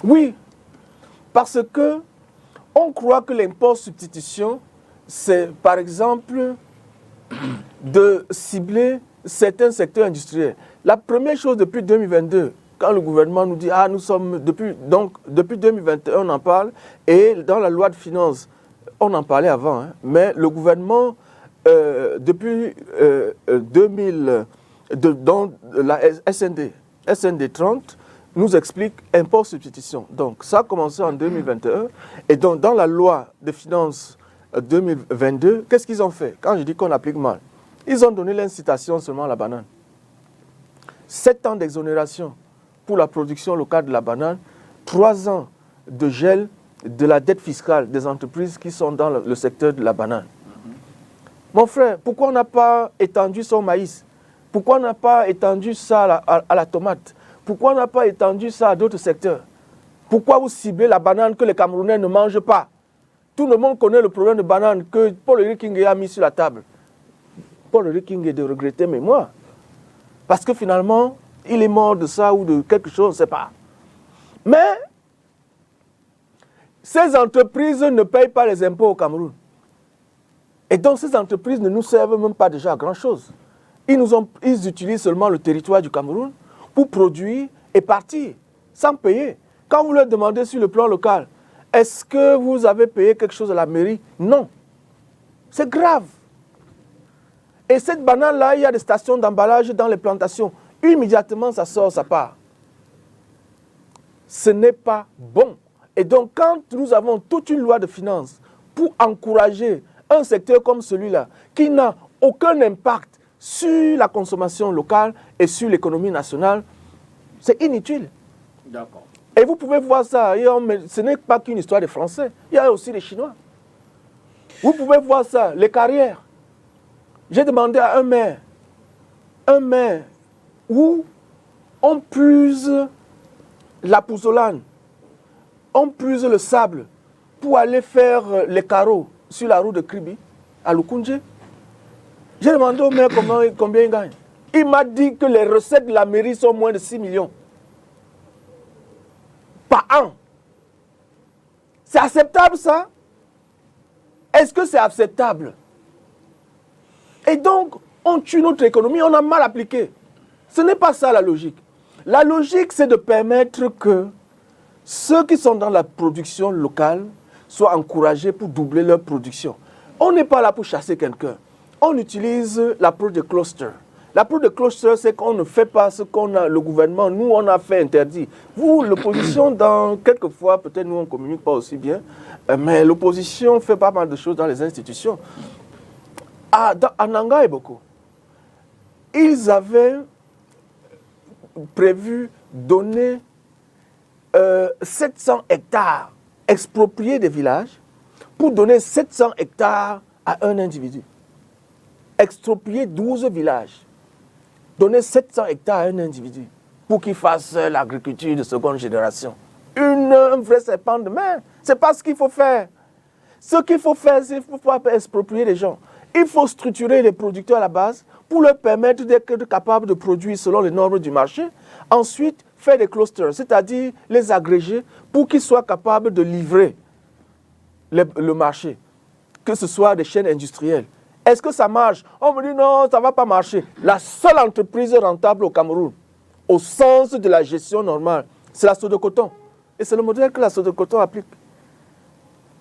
Oui, parce que on croit que l'import substitution, c'est par exemple de cibler certains secteurs industriels. La première chose depuis 2022, quand le gouvernement nous dit « Ah, nous sommes… » depuis 2021, on en parle, et dans la loi de finances, on en parlait avant, hein, mais le gouvernement, depuis 2000, dans la SND 30, nous explique import substitution. Donc ça a commencé en 2021, et donc dans la loi de finances 2022, qu'est-ce qu'ils ont fait? Quand je dis qu'on applique mal, ils ont donné l'incitation seulement à la banane. 7 ans d'exonération pour la production locale de la banane, 3 ans de gel de la dette fiscale des entreprises qui sont dans le secteur de la banane. Mon frère, pourquoi on n'a pas étendu son maïs? Pourquoi on n'a pas étendu ça à la tomate? Pourquoi on n'a pas étendu ça à d'autres secteurs? Pourquoi vous ciblez la banane que les Camerounais ne mangent pas? Tout le monde connaît le problème de banane que Paul-Henri Kingué a mis sur la table. Paul-Henri Kingué de regretter, mais moi. Parce que finalement, il est mort de ça ou de quelque chose, je ne sais pas. Mais ces entreprises ne payent pas les impôts au Cameroun. Et donc ces entreprises ne nous servent même pas déjà à grand-chose. Ils utilisent seulement le territoire du Cameroun pour produire et partir, sans payer. Quand vous leur demandez sur le plan local, est-ce que vous avez payé quelque chose à la mairie? Non. C'est grave. Et cette banane-là, il y a des stations d'emballage dans les plantations. Immédiatement, ça sort, ça part. Ce n'est pas bon. Et donc, quand nous avons toute une loi de finances pour encourager un secteur comme celui-là, qui n'a aucun impact sur la consommation locale et sur l'économie nationale, c'est inutile. D'accord. Et vous pouvez voir ça, ce n'est pas qu'une histoire des Français, il y a aussi les Chinois. Vous pouvez voir ça, les carrières. J'ai demandé à un maire où on puise la pouzzolane, on puise le sable pour aller faire les carreaux sur la route de Kribi, à Lukunje. J'ai demandé au maire combien il gagne. Il m'a dit que les recettes de la mairie sont moins de 6 millions. Par an. C'est acceptable ça? Est-ce que c'est acceptable? Et donc, on tue notre économie, on a mal appliqué. Ce n'est pas ça la logique. La logique, c'est de permettre que ceux qui sont dans la production locale soient encouragés pour doubler leur production. On n'est pas là pour chasser quelqu'un. On utilise l'approche de cluster. L'approche de cluster, c'est qu'on ne fait pas ce qu'on a, le gouvernement, nous, on a fait interdit. Vous, l'opposition, quelquefois, peut-être nous, on ne communique pas aussi bien, mais l'opposition fait pas mal de choses dans les institutions. À Nanga et Boko, ils avaient prévu donner 700 hectares, exproprier des villages, pour donner 700 hectares à un individu. Exproprier 12 villages, donner 700 hectares à un individu, pour qu'il fasse l'agriculture de seconde génération. Un vrai serpent de mer. Ce n'est pas ce qu'il faut faire. Ce qu'il faut faire, c'est qu'il ne faut pas exproprier les gens. Il faut structurer les producteurs à la base pour leur permettre d'être capables de produire selon les normes du marché. Ensuite, faire des clusters, c'est-à-dire les agréger pour qu'ils soient capables de livrer le marché, que ce soit des chaînes industrielles. Est-ce que ça marche? On me dit non, ça ne va pas marcher. La seule entreprise rentable au Cameroun, au sens de la gestion normale, c'est la Sodecoton. Et c'est le modèle que la Sodecoton applique.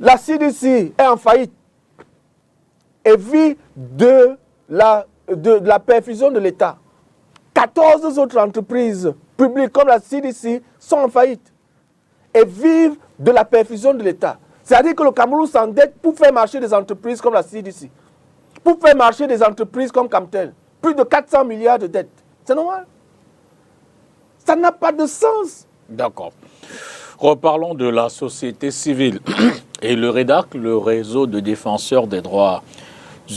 La CDC est en faillite et vit de la perfusion de l'État. 14 autres entreprises publiques comme la CDC sont en faillite et vivent de la perfusion de l'État. C'est-à-dire que le Cameroun s'endette pour faire marcher des entreprises comme la CDC, pour faire marcher des entreprises comme Camtel. Plus de 400 milliards de dettes. C'est normal. Ça n'a pas de sens. D'accord. Reparlons de la société civile et le REDAC, le réseau de défenseurs des droits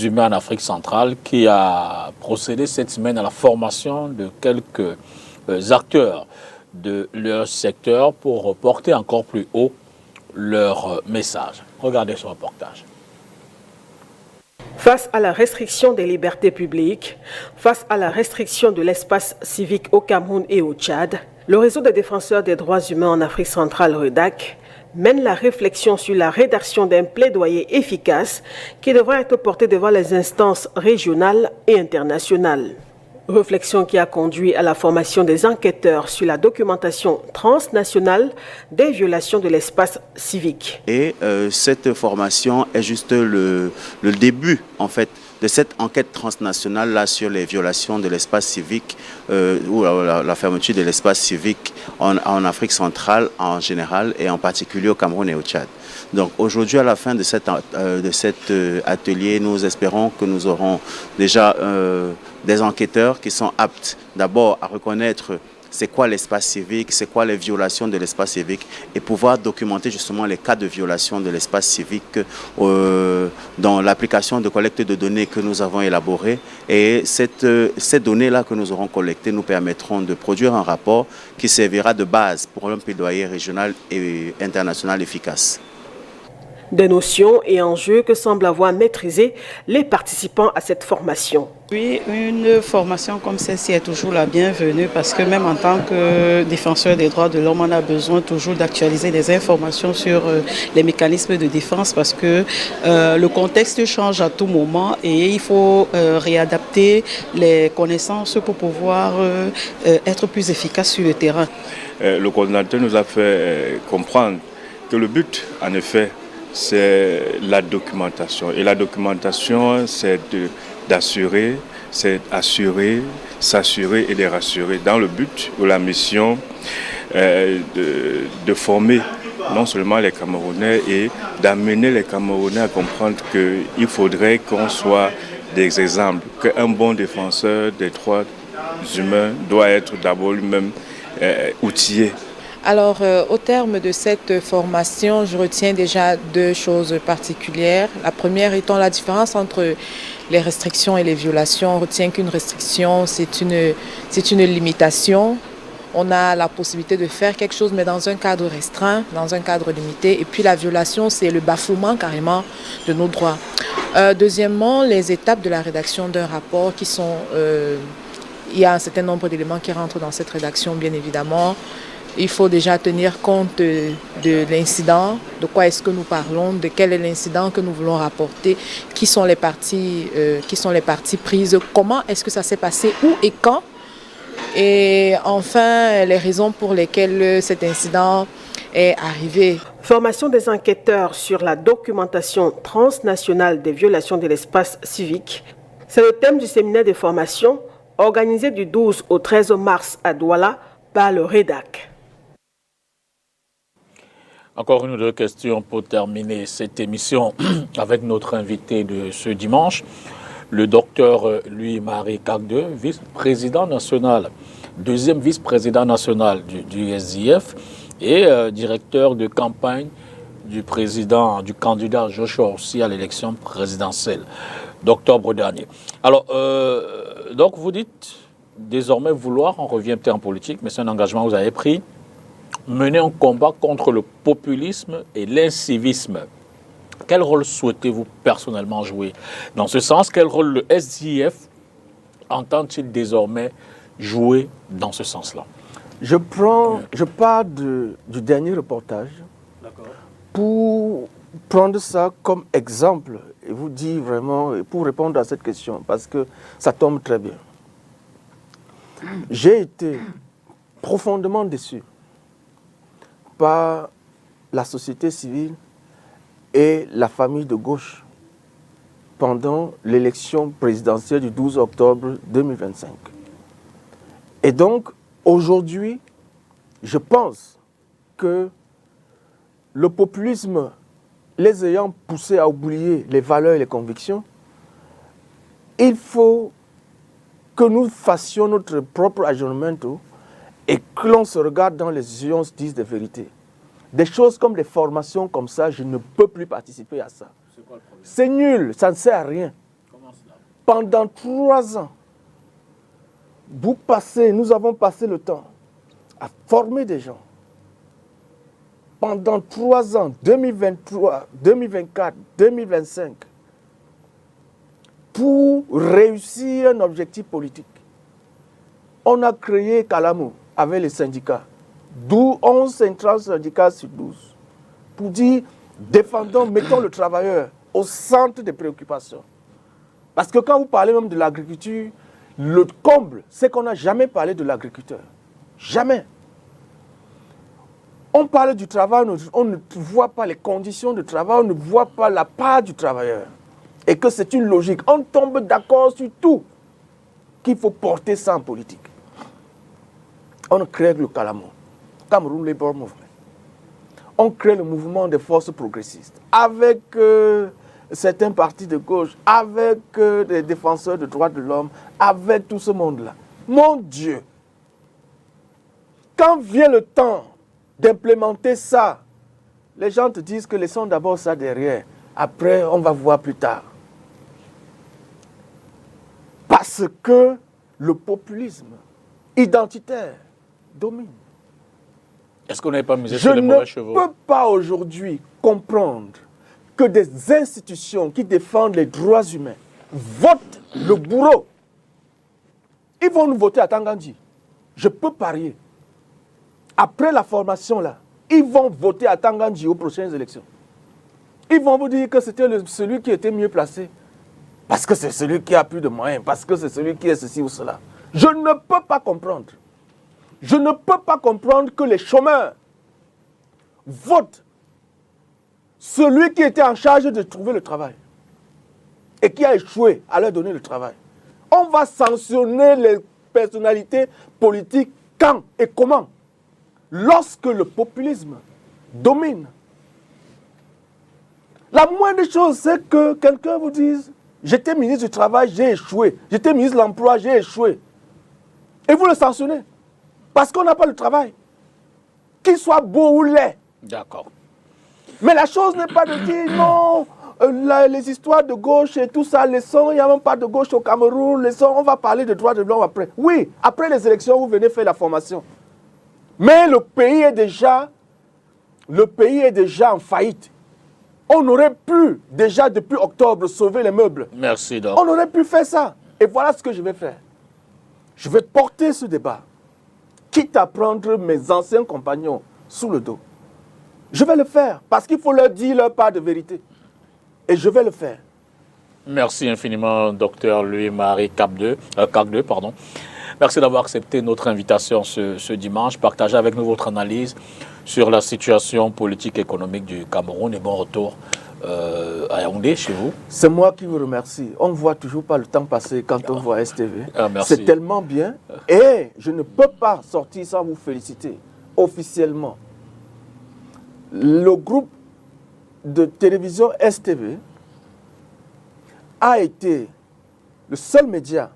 humains en Afrique centrale, qui a procédé cette semaine à la formation de quelques acteurs de leur secteur pour porter encore plus haut leur message. Regardez ce reportage. Face à la restriction des libertés publiques, face à la restriction de l'espace civique au Cameroun et au Tchad, Le réseau des défenseurs des droits humains en Afrique centrale, REDAC, mène la réflexion sur la rédaction d'un plaidoyer efficace qui devra être porté devant les instances régionales et internationales. Réflexion qui a conduit à la formation des enquêteurs sur la documentation transnationale des violations de l'espace civique. Et cette formation est juste le début, en fait, de cette enquête transnationale là sur les violations de l'espace civique ou la fermeture de l'espace civique en Afrique centrale en général et en particulier au Cameroun et au Tchad. Donc aujourd'hui, à la fin de cet atelier, nous espérons que nous aurons déjà des enquêteurs qui sont aptes d'abord à reconnaître c'est quoi l'espace civique, c'est quoi les violations de l'espace civique et pouvoir documenter justement les cas de violation de l'espace civique dans l'application de collecte de données que nous avons élaborée. Et ces données-là que nous aurons collectées nous permettront de produire un rapport qui servira de base pour un plaidoyer régional et international efficace. Des notions et enjeux que semblent avoir maîtrisé les participants à cette formation. Oui, une formation comme celle-ci est toujours la bienvenue parce que même en tant que défenseur des droits de l'homme, on a besoin toujours d'actualiser des informations sur les mécanismes de défense parce que le contexte change à tout moment et il faut réadapter les connaissances pour pouvoir être plus efficace sur le terrain. Le coordinateur nous a fait comprendre que le but, en effet, c'est la documentation. Et la documentation, c'est d'assurer, c'est assurer, s'assurer et de rassurer dans le but ou la mission de former non seulement les Camerounais et d'amener les Camerounais à comprendre qu'il faudrait qu'on soit des exemples, qu'un bon défenseur des droits humains doit être d'abord lui-même outillé. Alors, au terme de cette formation, je retiens déjà deux choses particulières. La première étant la différence entre les restrictions et les violations. On retient qu'une restriction, c'est une limitation. On a la possibilité de faire quelque chose, mais dans un cadre restreint, dans un cadre limité. Et puis la violation, c'est le bafouement carrément de nos droits. Deuxièmement, les étapes de la rédaction d'un rapport qui sont... il y a un certain nombre d'éléments qui rentrent dans cette rédaction, bien évidemment. Il faut déjà tenir compte de l'incident, de quoi est-ce que nous parlons, de quel est l'incident que nous voulons rapporter, qui sont les parties prises, comment est-ce que ça s'est passé, où et quand. Et enfin, les raisons pour lesquelles cet incident est arrivé. Formation des enquêteurs sur la documentation transnationale des violations de l'espace civique. C'est le thème du séminaire de formation organisé du 12 au 13 mars à Douala par le REDAC. Encore une ou deux questions pour terminer cette émission avec notre invité de ce dimanche, le docteur Louis-Marie Cagde, vice-président national, deuxième vice-président national du SDF et directeur de campagne du candidat Joshua aussi à l'élection présidentielle d'octobre dernier. Alors, donc vous dites désormais vouloir, on revient peut-être en politique, mais c'est un engagement que vous avez pris, mener un combat contre le populisme et l'incivisme. Quel rôle souhaitez-vous personnellement jouer dans ce sens? Quel rôle le SDF entend-il désormais jouer dans ce sens-là? Je pars du dernier reportage pour prendre ça comme exemple et vous dire vraiment, pour répondre à cette question, parce que ça tombe très bien. J'ai été profondément déçu par la société civile et la famille de gauche pendant l'élection présidentielle du 12 octobre 2025. Et donc, aujourd'hui, je pense que le populisme, les ayant poussés à oublier les valeurs et les convictions, il faut que nous fassions notre propre aggiornamento et que l'on se regarde dans les yeux, on se dise des vérités. Des choses comme des formations comme ça, je ne peux plus participer à ça. C'est nul, ça ne sert à rien. Pendant 3 ans, nous avons passé le temps à former des gens. Pendant 3 ans, 2023, 2024, 2025, pour réussir un objectif politique. On a créé Calamo, avec les syndicats, 11 centrales syndicales sur 12, pour dire, défendons, mettons le travailleur au centre des préoccupations. Parce que quand vous parlez même de l'agriculture, le comble, c'est qu'on n'a jamais parlé de l'agriculteur. Jamais. On parle du travail, on ne voit pas les conditions de travail, on ne voit pas la part du travailleur. Et que c'est une logique. On tombe d'accord sur tout, qu'il faut porter ça en politique. On crée le Cameroun Labour Movement. On crée le mouvement des forces progressistes avec certains partis de gauche, avec des défenseurs des droits de l'homme, avec tout ce monde-là. Mon Dieu, quand vient le temps d'implémenter ça, les gens te disent que laissons d'abord ça derrière. Après, on va voir plus tard. Parce que le populisme identitaire domine. Est-ce qu'on n'avait pas misé sur les mauvais chevaux? Je ne peux pas aujourd'hui comprendre que des institutions qui défendent les droits humains votent le bourreau. Ils vont nous voter à Tangandji. Je peux parier. Après la formation là, ils vont voter à Tangandji aux prochaines élections. Ils vont vous dire que c'était celui qui était mieux placé. Parce que c'est celui qui a plus de moyens. Parce que c'est celui qui est ceci ou cela. Je ne peux pas comprendre. Je ne peux pas comprendre que les chômeurs votent celui qui était en charge de trouver le travail et qui a échoué à leur donner le travail. On va sanctionner les personnalités politiques quand et comment? Lorsque le populisme domine. La moindre chose, c'est que quelqu'un vous dise « J'étais ministre du Travail, j'ai échoué. J'étais ministre de l'Emploi, j'ai échoué. » Et vous le sanctionnez. Parce qu'on n'a pas le travail. Qu'il soit beau ou laid. D'accord. Mais la chose n'est pas de dire non, les histoires de gauche et tout ça, laissons, il n'y a même pas de gauche au Cameroun, laissons, on va parler de droits de l'homme après. Oui, après les élections, vous venez faire la formation. Mais le pays est déjà en faillite. On aurait pu, déjà depuis octobre, sauver les meubles. Merci, donc. On aurait pu faire ça. Et voilà ce que je vais faire. Je vais porter ce débat, quitte à prendre mes anciens compagnons sous le dos. Je vais le faire, parce qu'il faut leur dire leur part de vérité. Et je vais le faire. Merci infiniment, Dr Louis-Marie Cagdeux. Merci d'avoir accepté notre invitation ce dimanche. Partagez avec nous votre analyse sur la situation politique et économique du Cameroun et bon retour à Yaoundé, chez vous. C'est moi qui vous remercie. On ne voit toujours pas le temps passer quand on voit STV. C'est tellement bien. Et je ne peux pas sortir sans vous féliciter officiellement. Le groupe de télévision STV a été le seul média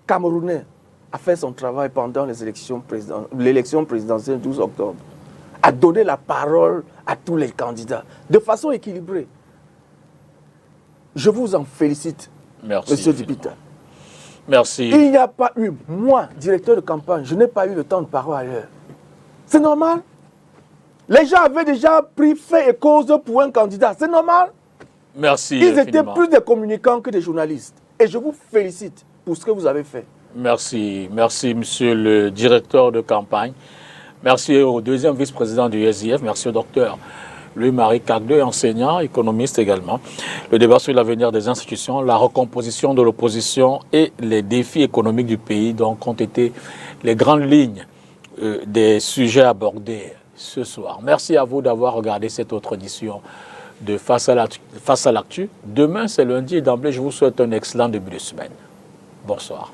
camerounais à faire son travail pendant l'élection présidentielle 12 octobre, à donner la parole à tous les candidats de façon équilibrée. Je vous en félicite, Monsieur Dipita. Merci. Il n'y a pas eu, moi, directeur de campagne, je n'ai pas eu le temps de parler ailleurs. C'est normal. Les gens avaient déjà pris fait et cause pour un candidat. C'est normal. Merci. Ils étaient plus des communicants que des journalistes. Et je vous félicite pour ce que vous avez fait. Merci. Merci, monsieur le directeur de campagne. Merci au deuxième vice-président du SIF. Merci au docteur Louis-Marie Cagdeux, enseignant, économiste également. Le débat sur l'avenir des institutions, la recomposition de l'opposition et les défis économiques du pays donc, ont été les grandes lignes des sujets abordés ce soir. Merci à vous d'avoir regardé cette autre édition de Face à l'actu. Demain, c'est lundi et d'emblée, je vous souhaite un excellent début de semaine. Bonsoir.